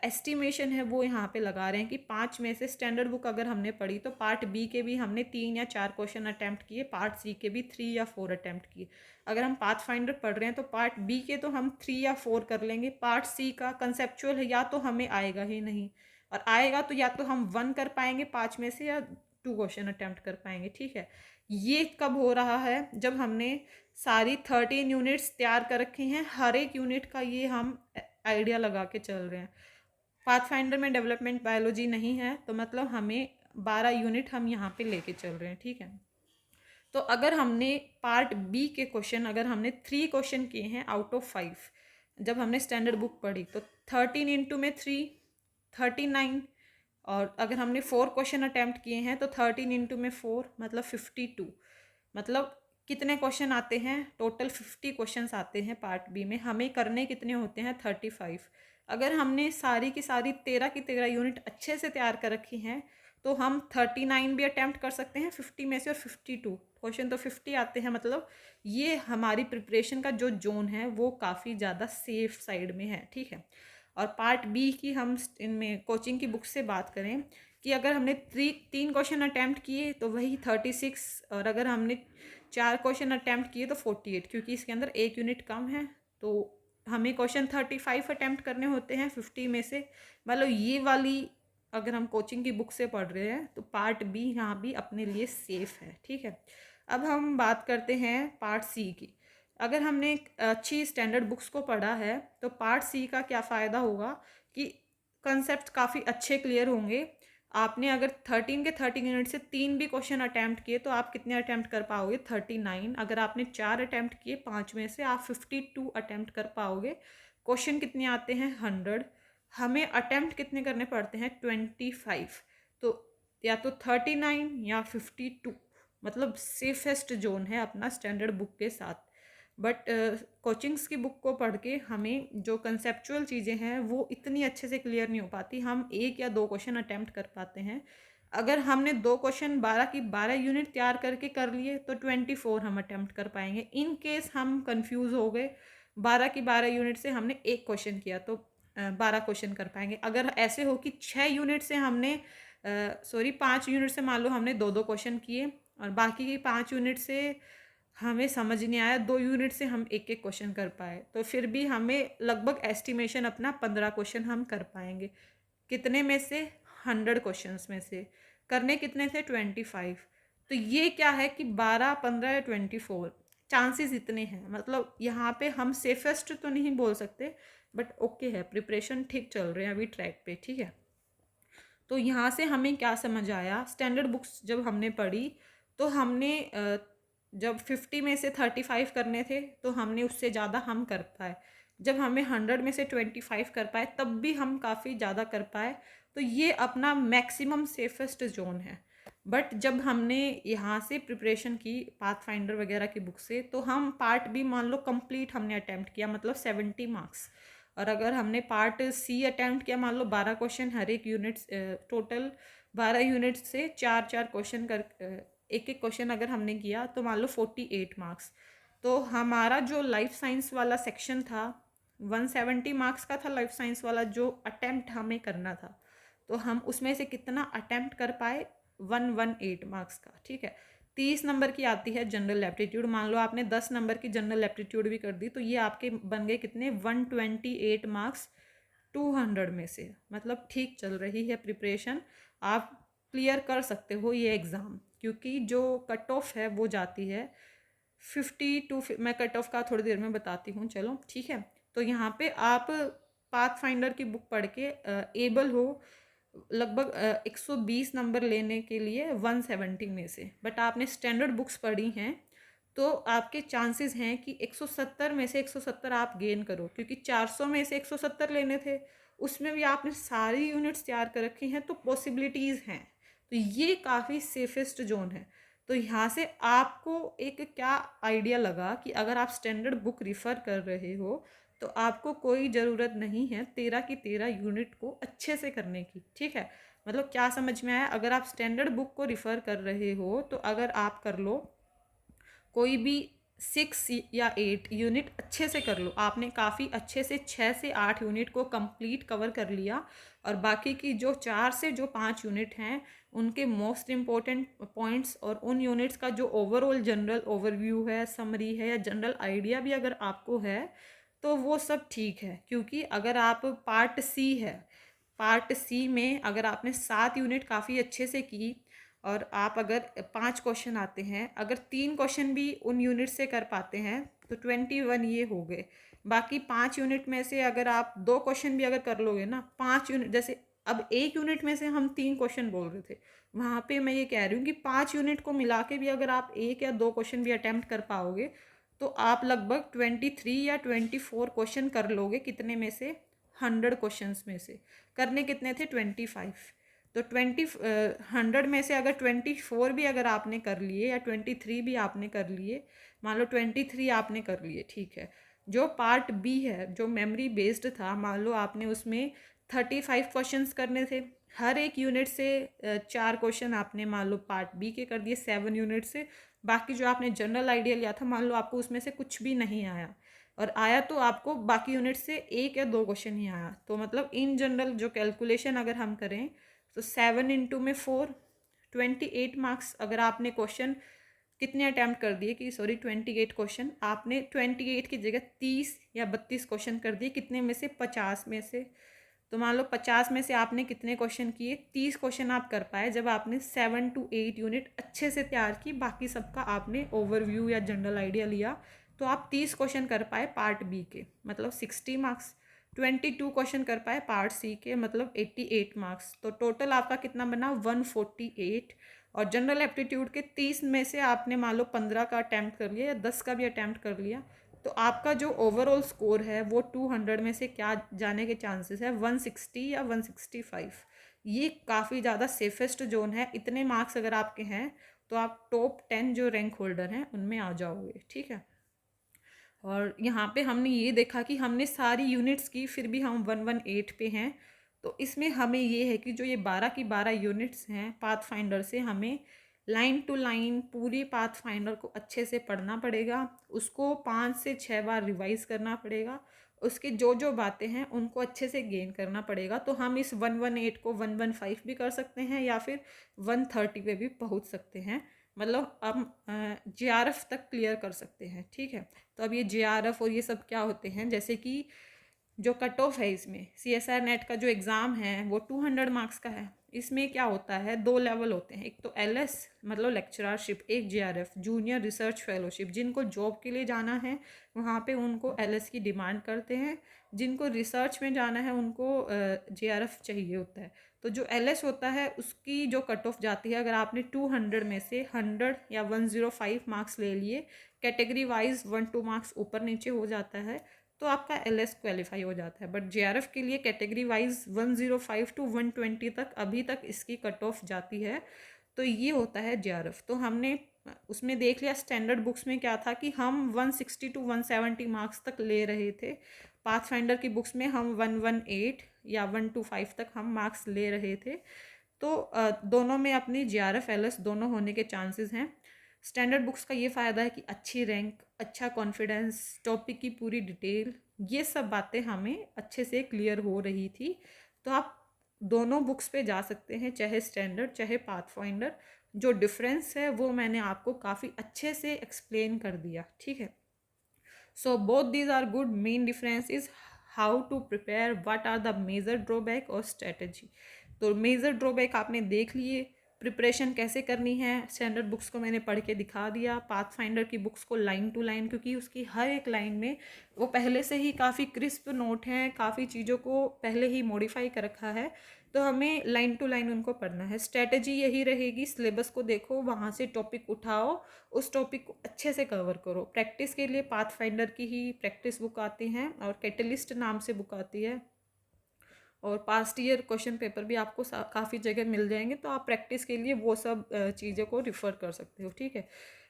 एस्टिमेशन है वो यहाँ पे लगा रहे हैं कि 5 में से स्टैंडर्ड बुक अगर हमने पढ़ी तो पार्ट बी के भी हमने 3 या 4 क्वेश्चन अटैम्प्ट किए, पार्ट सी के भी 3 या 4 अटैम्प्ट किए। अगर हम पाथ फाइंडर पढ़ रहे हैं तो पार्ट बी के तो हम 3 या 4 कर लेंगे, पार्ट सी का कंसेप्चुअल है या तो हमें आएगा ही नहीं, और आएगा तो या तो हम 1 कर पाएंगे 5 में से, या 2 क्वेश्चन अटेम्प्ट कर पाएंगे, ठीक है। ये कब हो रहा है, जब हमने सारी 13 यूनिट्स तैयार कर रखी हैं, हर एक यूनिट का ये हम आइडिया लगा के चल रहे हैं। पाथफाइंडर में डेवलपमेंट बायोलॉजी नहीं है, तो मतलब हमें 12 यूनिट हम यहाँ पे लेके चल रहे हैं, ठीक है। तो अगर हमने पार्ट बी के क्वेश्चन, अगर हमने 3 क्वेश्चन किए हैं आउट ऑफ 5, जब हमने स्टैंडर्ड बुक पढ़ी, तो 13 इंटू में 3 39, और अगर हमने 4 क्वेश्चन अटैम्प्ट किए हैं तो 13 इंटू में 4 मतलब 52। मतलब कितने क्वेश्चन आते हैं टोटल? 50 क्वेश्चन आते हैं पार्ट बी में। हमें करने कितने होते हैं? 35। अगर हमने सारी की सारी 13 की 13 यूनिट अच्छे से तैयार कर रखी हैं तो हम 39 भी अटैम्प्ट कर सकते हैं 50 में से, और 52 क्वेश्चन तो 50 आते हैं। मतलब ये हमारी प्रिपरेशन का जो जोन है वो काफ़ी ज़्यादा सेफ साइड में है, ठीक है। और पार्ट बी की हम इनमें कोचिंग की बुक से बात करें कि अगर हमने 3 क्वेश्चन अटैम्प्ट किए तो वही 36, और अगर हमने 4 क्वेश्चन अटैम्प्ट किए तो 48, क्योंकि इसके अंदर 1 यूनिट कम है। तो हमें क्वेश्चन 35 अटैम्प्ट करने होते हैं 50 में से। मतलब ये वाली अगर हम कोचिंग की बुक से पढ़ रहे हैं तो पार्ट बी यहाँ भी अपने लिए सेफ है, ठीक है। अब हम बात करते हैं पार्ट सी की। अगर हमने अच्छी स्टैंडर्ड बुक्स को पढ़ा है तो पार्ट सी का क्या फ़ायदा होगा कि कंसेप्ट काफ़ी अच्छे क्लियर होंगे। आपने अगर 13 के 30 यूनिट से 3 भी क्वेश्चन अटैम्प्ट किए तो आप कितने अटैम्प्ट कर पाओगे? 39। अगर आपने 4 अटैम्प्ट किए 5 में से, आप 52 अटैम्प्ट कर पाओगे। क्वेश्चन कितने आते हैं? 100। हमें अटैम्प्ट कितने करने पड़ते हैं? 25। तो या तो 39 या 52, मतलब सेफेस्ट जोन है अपना स्टैंडर्ड बुक के साथ। बट कोचिंग्स की बुक को पढ़ के हमें जो कंसेप्चुअल चीज़ें हैं वो इतनी अच्छे से क्लियर नहीं हो पाती। हम 1 या 2 क्वेश्चन अटैम्प्ट कर पाते हैं। अगर हमने 2 क्वेश्चन 12 की 12 यूनिट तैयार करके कर लिए तो 24 हम अटैम्प्ट कर पाएंगे। इन केस हम कंफ्यूज हो गए, 12 की 12 यूनिट से हमने 1 क्वेश्चन किया तो 12 क्वेश्चन कर पाएंगे। अगर ऐसे हो कि 6 यूनिट से हमने 5 यूनिट से मान लो हमने 2-2 क्वेश्चन किए, और बाकी की 5 यूनिट से हमें समझ नहीं आया, 2 यूनिट से हम 1-1 क्वेश्चन कर पाए, तो फिर भी हमें लगभग एस्टिमेशन अपना 15 क्वेश्चन हम कर पाएंगे। कितने में से? 100 क्वेश्चंस में से। करने कितने थे? 25। तो ये क्या है कि 12, 15 या 24 चांसेस इतने हैं। मतलब यहाँ पे हम सेफेस्ट तो नहीं बोल सकते, बट ओके है, प्रिपरेशन ठीक चल रहे हैं अभी ट्रैक पे, ठीक है। तो यहाँ से हमें क्या समझ आया? स्टैंडर्ड बुक्स जब हमने पढ़ी तो हमने जब 50 में से 35 करने थे तो हमने उससे ज़्यादा हम कर पाए। जब हमें 100 में से 25 कर पाए तब भी हम काफ़ी ज़्यादा कर पाए। तो ये अपना मैक्सिमम सेफेस्ट जोन है। बट जब हमने यहाँ से प्रिपरेशन की पाथफाइंडर वगैरह की बुक से, तो हम पार्ट बी मान लो कंप्लीट हमने अटैम्प्ट किया, मतलब 70 मार्क्स। और अगर हमने पार्ट सी अटैम्प्ट किया, मान लो 12 क्वेश्चन हर एक यूनिट, टोटल 12 यूनिट से 4-4 क्वेश्चन कर, एक एक क्वेश्चन अगर हमने किया तो मान लो 48 मार्क्स। तो हमारा जो लाइफ साइंस वाला सेक्शन था 170 मार्क्स का था, लाइफ साइंस वाला जो अटैम्प्ट हमें करना था। तो हम उसमें से कितना अटैम्प्ट कर पाए? 118 मार्क्स का, ठीक है। 30 नंबर की आती है जनरल एप्टीट्यूड। मान लो आपने 10 नंबर की जनरल एप्टीट्यूड भी कर दी तो ये आपके बन गए कितने? 128 मार्क्स 200 में से। मतलब ठीक चल रही है प्रिपरेशन, आप क्लियर कर सकते हो ये एग्ज़ाम, क्योंकि जो कट ऑफ है वो जाती है 52। मैं कट ऑफ का थोड़ी देर में बताती हूँ, चलो ठीक है। तो यहाँ पे आप पाथ फाइंडर की बुक पढ़ के एबल हो लगभग 120 नंबर लेने के लिए 170 में से। बट आपने स्टैंडर्ड बुक्स पढ़ी हैं तो आपके चांसेस हैं कि 170 में से 170 आप गेन करो, क्योंकि 400 में से 170 लेने थे, उसमें भी आपने सारी यूनिट्स तैयार कर रखी हैं, तो पॉसिबिलिटीज़ हैं। तो ये काफ़ी सेफेस्ट जोन है। तो यहाँ से आपको एक क्या आइडिया लगा कि अगर आप स्टैंडर्ड बुक रिफ़र कर रहे हो तो आपको कोई ज़रूरत नहीं है 13 की 13 यूनिट को अच्छे से करने की, ठीक है। मतलब क्या समझ में आया? अगर आप स्टैंडर्ड बुक को रिफ़र कर रहे हो तो अगर आप कर लो कोई भी 6 या 8 यूनिट अच्छे से कर लो, आपने काफ़ी अच्छे से 6 से 8 यूनिट को कंप्लीट कवर कर लिया, और बाकी की जो 4 से जो 5 यूनिट हैं उनके मोस्ट इम्पॉर्टेंट पॉइंट्स और उन यूनिट्स का जो ओवरऑल जनरल ओवरव्यू है, समरी है, या जनरल आइडिया भी अगर आपको है तो वो सब ठीक है। क्योंकि अगर आप पार्ट सी है, पार्ट सी में अगर आपने 7 यूनिट काफ़ी अच्छे से की और आप अगर 5 क्वेश्चन आते हैं, अगर 3 क्वेश्चन भी उन यूनिट से कर पाते हैं तो 21 ये हो गए। बाकी 5 यूनिट में से अगर आप 2 क्वेश्चन भी अगर कर लोगे ना, 5 यूनिट, जैसे अब 1 यूनिट में से हम 3 क्वेश्चन बोल रहे थे, वहाँ पे मैं ये कह रही हूँ कि 5 यूनिट को मिला के भी अगर आप 1 या 2 क्वेश्चन भी अटैम्प्ट कर पाओगे तो आप लगभग 23 या 24 क्वेश्चन कर लोगे। कितने में से? 100 क्वेश्चंस में से। करने कितने थे? 25। तो 100 में से अगर 24 भी अगर आपने कर लिए या 23 भी आपने कर लिए, मान लो 23 आपने कर लिए, ठीक है। जो पार्ट बी है, जो मेमोरी बेस्ड था, मान लो आपने उसमें 35 क्वेश्चंस करने थे, हर एक यूनिट से 4 क्वेश्चन आपने मान लो पार्ट बी के कर दिए 7 यूनिट से। बाकी जो आपने जनरल आइडिया लिया था, मान लो आपको उसमें से कुछ भी नहीं आया, और आया तो आपको बाकी यूनिट से 1 या 2 क्वेश्चन ही आया, तो मतलब इन जनरल जो कैलकुलेशन अगर हम करें तो 7 इंटू में 4, 28 मार्क्स। अगर आपने क्वेश्चन कितने अटैम्प्ट कर दिए कि सॉरी 28 क्वेश्चन, आपने 28 की जगह 30 या 32 क्वेश्चन कर दिए, कितने में से? 50 में से। तो मान लो 50 में से आपने कितने क्वेश्चन किए? 30 क्वेश्चन आप कर पाए जब आपने 7 to 8 यूनिट अच्छे से तैयार की, बाकी सबका आपने ओवरव्यू या जनरल आइडिया लिया, तो आप 30 क्वेश्चन कर पाए पार्ट बी के, मतलब 60 मार्क्स। 22 क्वेश्चन कर पाए पार्ट सी के, मतलब 88 मार्क्स। तो टोटल आपका कितना बना? 148। और जनरल एप्टीट्यूड के 30 में से आपने मान लो 15 का अटैम्प्ट कर लिया या 10 का भी अटैम्प्ट कर लिया, तो आपका जो ओवरऑल स्कोर है वो 200 में से क्या जाने के चांसेस है? 160 या 165। ये काफ़ी ज़्यादा सेफेस्ट जोन है। इतने मार्क्स अगर आपके हैं तो आप टॉप 10 जो रैंक होल्डर हैं उनमें आ जाओगे, ठीक है। और यहाँ पे हमने ये देखा कि हमने सारी यूनिट्स की, फिर भी हम 118 पे हैं। तो इसमें हमें ये है कि जो ये 12 की 12 यूनिट्स हैं पाथ फाइंडर से, हमें लाइन टू लाइन पूरी पाथ फाइंडर को अच्छे से पढ़ना पड़ेगा, उसको 5 से 6 बार रिवाइज करना पड़ेगा, उसकी जो जो बातें हैं उनको अच्छे से गेन करना पड़ेगा। तो हम इस 118 को 115 भी कर सकते हैं या फिर 130 पे भी पहुंच सकते हैं, मतलब हम JRF तक क्लियर कर सकते हैं, ठीक है। तो अब ये JRF और ये सब क्या होते हैं, जैसे कि जो कट ऑफ है इसमें CSR नेट का जो एग्ज़ाम है वो 200 मार्क्स का है। इसमें क्या होता है, 2 लेवल होते हैं, एक तो LS मतलब लेक्चररशिप, एक JRF जूनियर रिसर्च फेलोशिप। जिनको जॉब के लिए जाना है वहाँ पे उनको LS की डिमांड करते हैं, जिनको रिसर्च में जाना है उनको JRF चाहिए होता है। तो जो LS होता है उसकी जो कट ऑफ जाती है, अगर आपने 200 में से 100 या 105 मार्क्स ले लिए, कैटेगरी वाइज 1-2 मार्क्स ऊपर नीचे हो जाता है, तो आपका LS क्वालिफाई हो जाता है। बट JRF के लिए कैटेगरी वाइज 105 to 120 तक अभी तक इसकी कट ऑफ जाती है। तो ये होता है JRF। तो हमने उसमें देख लिया स्टैंडर्ड बुक्स में क्या था कि हम 160 to 170 मार्क्स तक ले रहे थे, पाथ फाइंडर की बुक्स में हम 118 या 125 तक हम मार्क्स ले रहे थे। तो दोनों में अपनी JRF LS दोनों होने के चांसेस हैं। स्टैंडर्ड बुक्स का ये फ़ायदा है कि अच्छी रैंक, अच्छा कॉन्फिडेंस, टॉपिक की पूरी डिटेल, ये सब बातें हमें अच्छे से क्लियर हो रही थी। तो आप दोनों बुक्स पे जा सकते हैं, चाहे स्टैंडर्ड चाहे पाथ फाइंडर। जो डिफरेंस है वो मैंने आपको काफ़ी अच्छे से एक्सप्लेन कर दिया, ठीक है। So both these are good. Main difference is how to prepare, what are the major drawback और स्ट्रेटजी। तो मेजर ड्रॉबैक आपने देख लिए, प्रिपरेशन कैसे करनी है स्टैंडर्ड बुक्स को मैंने पढ़ के दिखा दिया, पाथ फाइंडर की बुक्स को लाइन टू लाइन, क्योंकि उसकी हर एक लाइन में वो पहले से ही काफ़ी क्रिस्प नोट हैं, काफ़ी चीज़ों को पहले ही मॉडिफाई कर रखा है, तो हमें लाइन टू लाइन उनको पढ़ना है। स्ट्रेटजी यही रहेगी, सिलेबस को देखो, वहाँ से टॉपिक उठाओ, उस टॉपिक को अच्छे से कवर करो। प्रैक्टिस के लिए पाथ फाइंडर की ही प्रैक्टिस बुक आती हैं और कैटलिस्ट नाम से बुक आती है, और पास्ट ईयर क्वेश्चन पेपर भी आपको काफ़ी जगह मिल जाएंगे, तो आप प्रैक्टिस के लिए वो सब चीज़ों को रिफ़र कर सकते हो, ठीक है।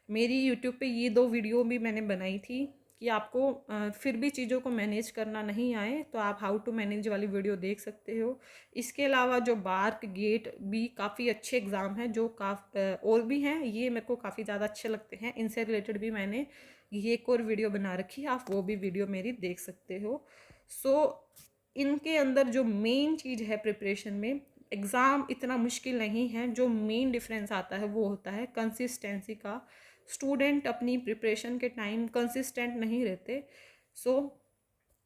मेरी यूट्यूब पे ये 2 वीडियो भी मैंने बनाई थी कि आपको फिर भी चीज़ों को मैनेज करना नहीं आए तो आप हाउ टू मैनेज वाली वीडियो देख सकते हो। इसके अलावा जो बार्क गेट भी काफ़ी अच्छे एग्ज़ाम हैं, जो और भी हैं, ये मेरे को काफ़ी ज़्यादा अच्छे लगते हैं, इनसे रिलेटेड भी मैंने ये एक और वीडियो बना रखी है, आप वो भी वीडियो मेरी देख सकते हो। सो इनके अंदर जो मेन चीज़ है प्रिपरेशन में, एग्ज़ाम इतना मुश्किल नहीं है, जो मेन डिफरेंस आता है वो होता है कंसिस्टेंसी का। स्टूडेंट अपनी प्रिपरेशन के टाइम कंसिस्टेंट नहीं रहते। So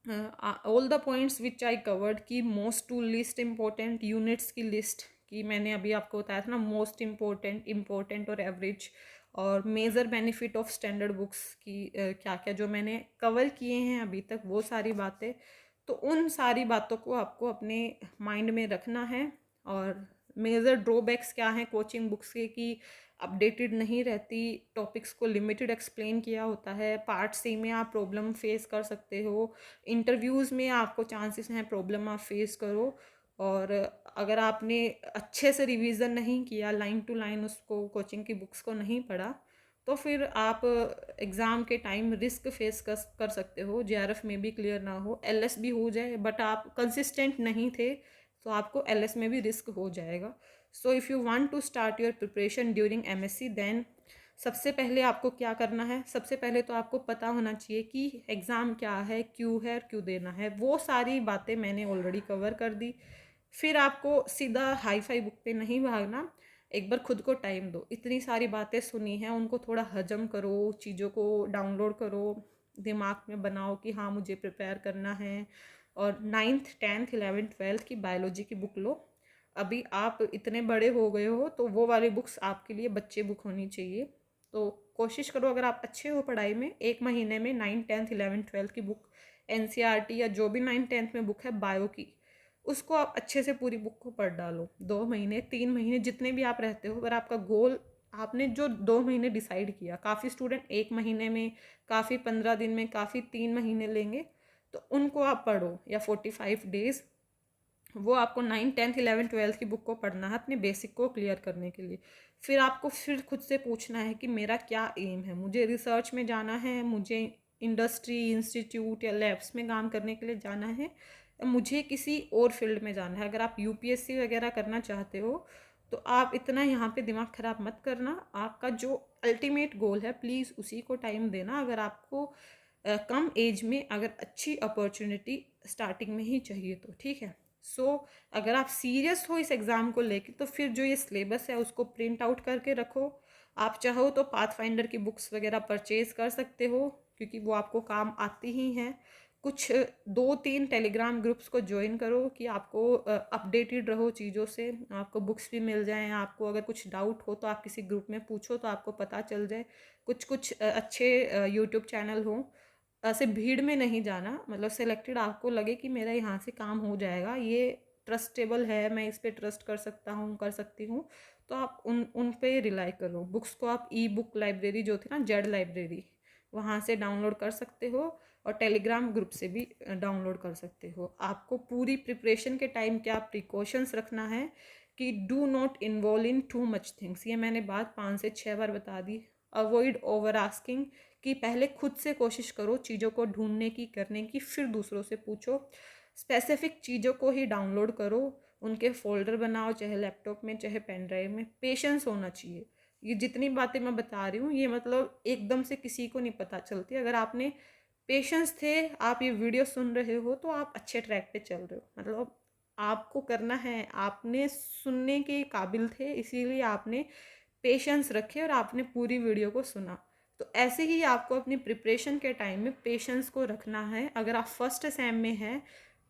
all the points which I covered की most to list important units की लिस्ट की मैंने अभी आपको बताया था ना, मोस्ट इम्पोर्टेंट, इम्पोर्टेंट और एवरेज, और major benefit of standard books की क्या क्या जो मैंने कवर किए हैं अभी तक वो सारी बातें। तो उन सारी बातों को आपको अपने माइंड में रखना है। और मेजर ड्रॉबैक्स क्या हैं कोचिंग बुक्स के कि अपडेटेड नहीं रहती, टॉपिक्स को लिमिटेड एक्सप्लेन किया होता है, पार्ट सी में आप प्रॉब्लम फेस कर सकते हो, इंटरव्यूज़ में आपको चांसेस हैं प्रॉब्लम आप फेस करो। और अगर आपने अच्छे से रिवीजन नहीं किया, लाइन टू लाइन उसको कोचिंग की बुक्स को नहीं पढ़ा, तो फिर आप एग्ज़ाम के टाइम रिस्क फेस कर सकते हो, जेआरएफ में भी क्लियर ना हो, एलएस भी हो जाए, बट आप कंसिस्टेंट नहीं थे तो आपको एलएस में भी रिस्क हो जाएगा। So if you want to start your preparation during MSc, then सबसे पहले आपको क्या करना है, सबसे पहले तो आपको पता होना चाहिए कि एग्ज़ाम क्या है, क्यों देना है, वो सारी बातें मैंने ऑलरेडी कवर कर दी। फिर आपको सीधा हाई फाई बुक पे नहीं भागना, एक बार खुद को टाइम दो, इतनी सारी बातें सुनी हैं उनको थोड़ा हजम करो, चीज़ों को डाउनलोड करो, दिमाग में बनाओ कि हाँ मुझे प्रिपेयर करना है। और 9th 10th 11th 12th की बायोलॉजी की बुक लो, अभी आप इतने बड़े हो गए हो तो वो वाली बुक्स आपके लिए बच्चे बुक होनी चाहिए। तो कोशिश करो अगर आप अच्छे हो पढ़ाई में, एक महीने में 9th 10th 11th 12th की बुक, एनसीईआरटी या जो भी 9th 10th में बुक है बायो की, उसको आप अच्छे से पूरी बुक को पढ़ डालो। 2 महीने 3 महीने जितने भी आप रहते हो, अगर आपका गोल आपने जो 2 महीने डिसाइड किया, काफ़ी स्टूडेंट 1 महीने में, काफ़ी 15 दिन में, काफ़ी 3 महीने लेंगे, तो उनको आप पढ़ो, या 45 डेज, वो आपको 9th 10th 11th 12th की बुक को पढ़ना है अपने बेसिक को क्लियर करने के लिए। फिर आपको फिर खुद से पूछना है कि मेरा क्या एम है, मुझे रिसर्च में जाना है, मुझे इंडस्ट्री इंस्टीट्यूट या लैब्स में काम करने के लिए जाना है, मुझे किसी और फील्ड में जाना है। अगर आप यूपीएससी वगैरह करना चाहते हो तो आप इतना यहाँ पे दिमाग ख़राब मत करना, आपका जो अल्टीमेट गोल है प्लीज़ उसी को टाइम देना। अगर आपको कम एज में अगर अच्छी अपॉर्चुनिटी स्टार्टिंग में ही चाहिए तो ठीक है। अगर आप सीरियस हो इस एग्ज़ाम को लेके तो फिर जो ये सिलेबस है उसको प्रिंट आउट करके रखो। आप चाहो तो पाथ फाइंडर की बुक्स वगैरह परचेज कर सकते हो क्योंकि वो आपको काम आती ही हैं। कुछ 2-3 टेलीग्राम ग्रुप्स को ज्वाइन करो कि आपको अपडेटेड रहो चीज़ों से, आपको बुक्स भी मिल जाएँ, आपको अगर कुछ डाउट हो तो आप किसी ग्रुप में पूछो तो आपको पता चल जाए। कुछ कुछ अच्छे यूट्यूब चैनल हों, ऐसे भीड़ में नहीं जाना, मतलब सिलेक्टेड आपको लगे कि मेरा यहाँ से काम हो जाएगा, ये ट्रस्टेबल है, मैं इस पर ट्रस्ट कर सकता हूँ, कर सकती हूँ, तो आप उन पे रिलाई करो। बुक्स को आप ई बुक लाइब्रेरी जो थी ना, जेड लाइब्रेरी, वहाँ से डाउनलोड कर सकते हो और टेलीग्राम ग्रुप से भी डाउनलोड कर सकते हो। आपको पूरी प्रिपरेशन के टाइम क्या प्रिकॉशंस रखना है कि do not involve in too much things, ये मैंने बात 5 से 6 बार बता दी। अवॉइड ओवर आस्किंग, कि पहले खुद से कोशिश करो चीज़ों को ढूंढने की, करने की, फिर दूसरों से पूछो। स्पेसिफिक चीज़ों को ही डाउनलोड करो, उनके फोल्डर बनाओ, चाहे लैपटॉप में चाहे पेन ड्राइव में। पेशेंस होना चाहिए। ये जितनी बातें मैं बता रही हूँ ये मतलब एकदम से किसी को नहीं पता चलती। अगर आपने पेशेंस थे, आप ये वीडियो सुन रहे हो तो आप अच्छे ट्रैक पे चल रहे हो, मतलब आपको करना है, आपने सुनने के काबिल थे इसीलिए आपने पेशेंस रखे और आपने पूरी वीडियो को सुना। तो ऐसे ही आपको अपनी प्रिपरेशन के टाइम में पेशेंस को रखना है। अगर आप फर्स्ट सेम में हैं,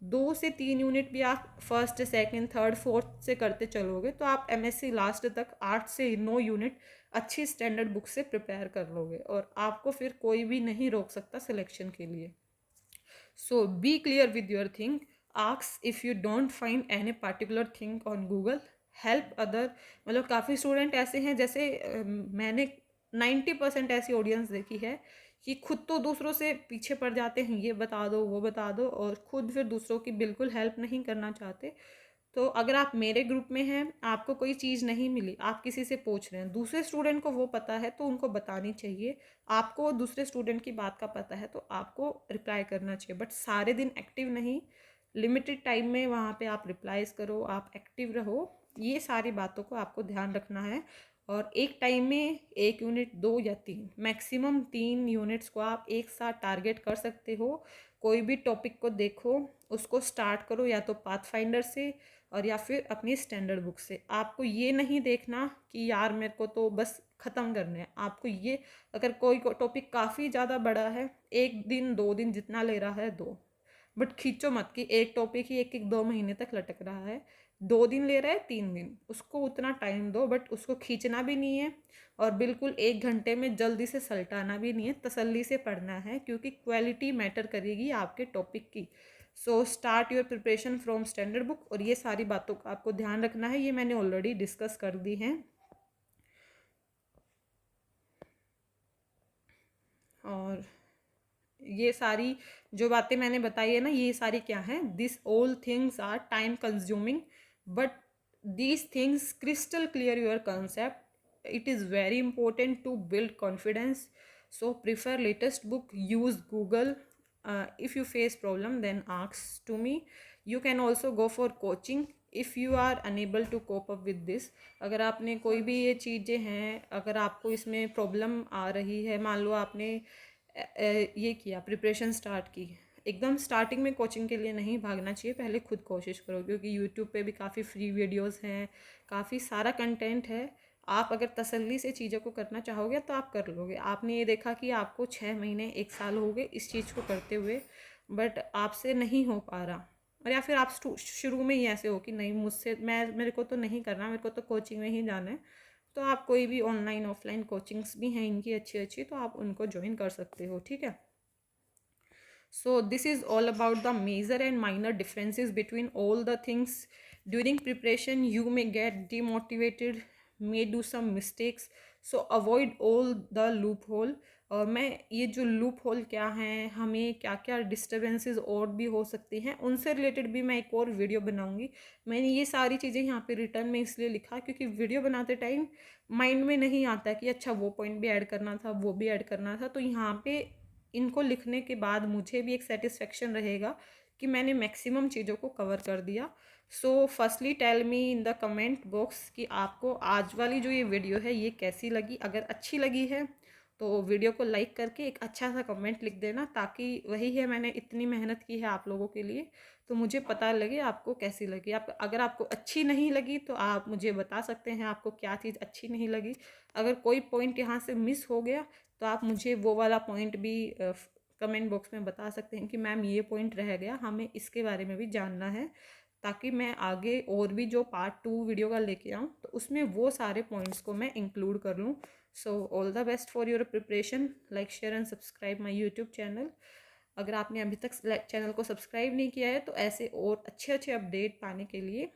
2 से 3 यूनिट भी आप फर्स्ट सेकंड थर्ड फोर्थ से करते चलोगे तो आप एमएससी लास्ट तक 8 से 9 यूनिट अच्छी स्टैंडर्ड बुक से प्रिपेयर कर लोगे और आपको फिर कोई भी नहीं रोक सकता सिलेक्शन के लिए। So be clear with your thing, ask if you don't find any particular thing on Google, help other. मतलब काफ़ी स्टूडेंट ऐसे हैं, जैसे मैंने 90% ऐसी ऑडियंस देखी है कि खुद तो दूसरों से पीछे पड़ जाते हैं, ये बता दो वो बता दो, और खुद फिर दूसरों की बिल्कुल हेल्प नहीं करना चाहते। तो अगर आप मेरे ग्रुप में हैं, आपको कोई चीज़ नहीं मिली, आप किसी से पूछ रहे हैं, दूसरे स्टूडेंट को वो पता है तो उनको बतानी चाहिए। आपको दूसरे स्टूडेंट की बात का पता है तो आपको रिप्लाई करना चाहिए, बट सारे दिन एक्टिव नहीं, लिमिटेड टाइम में वहाँ पे आप रिप्लाईज करो, आप एक्टिव रहो। ये सारी बातों को आपको ध्यान रखना है। और एक टाइम में 1 यूनिट 2 या 3, मैक्सिमम 3 यूनिट्स को आप एक साथ टारगेट कर सकते हो। कोई भी टॉपिक को देखो, उसको स्टार्ट करो या तो पाथ फाइंडर से और या फिर अपनी स्टैंडर्ड बुक से। आपको ये नहीं देखना कि यार मेरे को तो बस ख़त्म करने हैं, आपको ये, अगर कोई टॉपिक काफ़ी ज़्यादा बड़ा है, 1 दिन 2 दिन जितना ले रहा है दो, बट खींचो मत कि एक टॉपिक ही एक एक 2 महीने तक लटक रहा है, 2 दिन ले रहा है, 3 दिन, उसको उतना टाइम दो, बट उसको खींचना भी नहीं है और बिल्कुल 1 घंटे में जल्दी से सलटाना भी नहीं है, तसल्ली से पढ़ना है क्योंकि क्वालिटी मैटर करेगी आपके टॉपिक की। So start your preparation from standard book, और ये सारी बातों का आपको ध्यान रखना है, ये मैंने ऑलरेडी डिस्कस कर दी हैं। और ये सारी जो बातें मैंने बताई है ना, ये सारी क्या हैं, this all things are time consuming, but these things crystal clear your concept, it is very important to build confidence. So prefer latest book, use Google, if you face problem then ask to me. You can also go for coaching if you are unable to cope up with this. अगर आपने कोई भी ये चीज़ें हैं, अगर आपको इसमें प्रॉब्लम आ रही है, मान लो आपने ये किया, प्रिपरेशन स्टार्ट की, एकदम स्टार्टिंग में कोचिंग के लिए नहीं भागना चाहिए, पहले खुद कोशिश करो क्योंकि यूट्यूब पे भी काफ़ी फ्री वीडियोस हैं, काफ़ी सारा कंटेंट है। आप अगर तसल्ली से चीज़ों को करना चाहोगे तो आप कर लोगे। आपने ये देखा कि आपको 6 महीने 1 साल हो गए इस चीज़ को करते हुए, बट आपसे नहीं हो पा रहा, और या फिर आप शुरू में ही ऐसे हो कि नहीं मुझसे, मेरे को तो नहीं करना, मेरे को तो कोचिंग में ही जाना है, तो आप कोई भी ऑनलाइन ऑफलाइन कोचिंग्स भी हैं इनकी अच्छी अच्छी, तो आप उनको ज्वाइन कर सकते हो, ठीक है। So this is all about the major and minor differences between all the things. During preparation you may get demotivated, may do some mistakes, so avoid all the loophole. और मैं ये जो लूप होल क्या हैं, हमें क्या क्या disturbances और भी हो सकती हैं, उनसे रिलेटेड भी मैं एक और वीडियो बनाऊंगी। मैंने ये सारी चीज़ें यहाँ पे रिटर्न में इसलिए लिखा क्योंकि वीडियो बनाते टाइम माइंड में नहीं आता कि अच्छा वो पॉइंट भी ऐड करना था, वो भी ऐड करना था, तो यहाँ पे इनको लिखने के बाद मुझे भी एक सेटिस्फेक्शन रहेगा कि मैंने मैक्सिमम चीज़ों को कवर कर दिया। So firstly tell me in the comment box कि आपको आज वाली जो ये वीडियो है ये कैसी लगी। अगर अच्छी लगी है तो वीडियो को लाइक करके एक अच्छा सा कमेंट लिख देना, ताकि वही है, मैंने इतनी मेहनत की है आप लोगों के लिए, तो मुझे पता लगे आपको कैसी लगी। आप अगर आपको अच्छी नहीं लगी तो आप मुझे बता सकते हैं आपको क्या चीज़ अच्छी नहीं लगी। अगर कोई पॉइंट यहाँ से मिस हो गया तो आप मुझे वो वाला पॉइंट भी कमेंट बॉक्स में बता सकते हैं कि मैम ये पॉइंट रह गया, हमें इसके बारे में भी जानना है, ताकि मैं आगे और भी जो पार्ट 2 वीडियो का लेके आऊँ तो उसमें वो सारे पॉइंट्स को मैं इंक्लूड कर लूँ। सो all the best for your preparation. Like share and subscribe my YouTube channel. अगर आपने अभी तक चैनल को सब्सक्राइब नहीं किया है तो ऐसे और अच्छे अच्छे अपडेट पाने के लिए,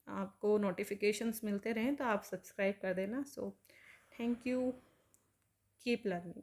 आपको नोटिफिकेशंस मिलते रहें तो आप सब्सक्राइब कर देना। So thank you, keep learning.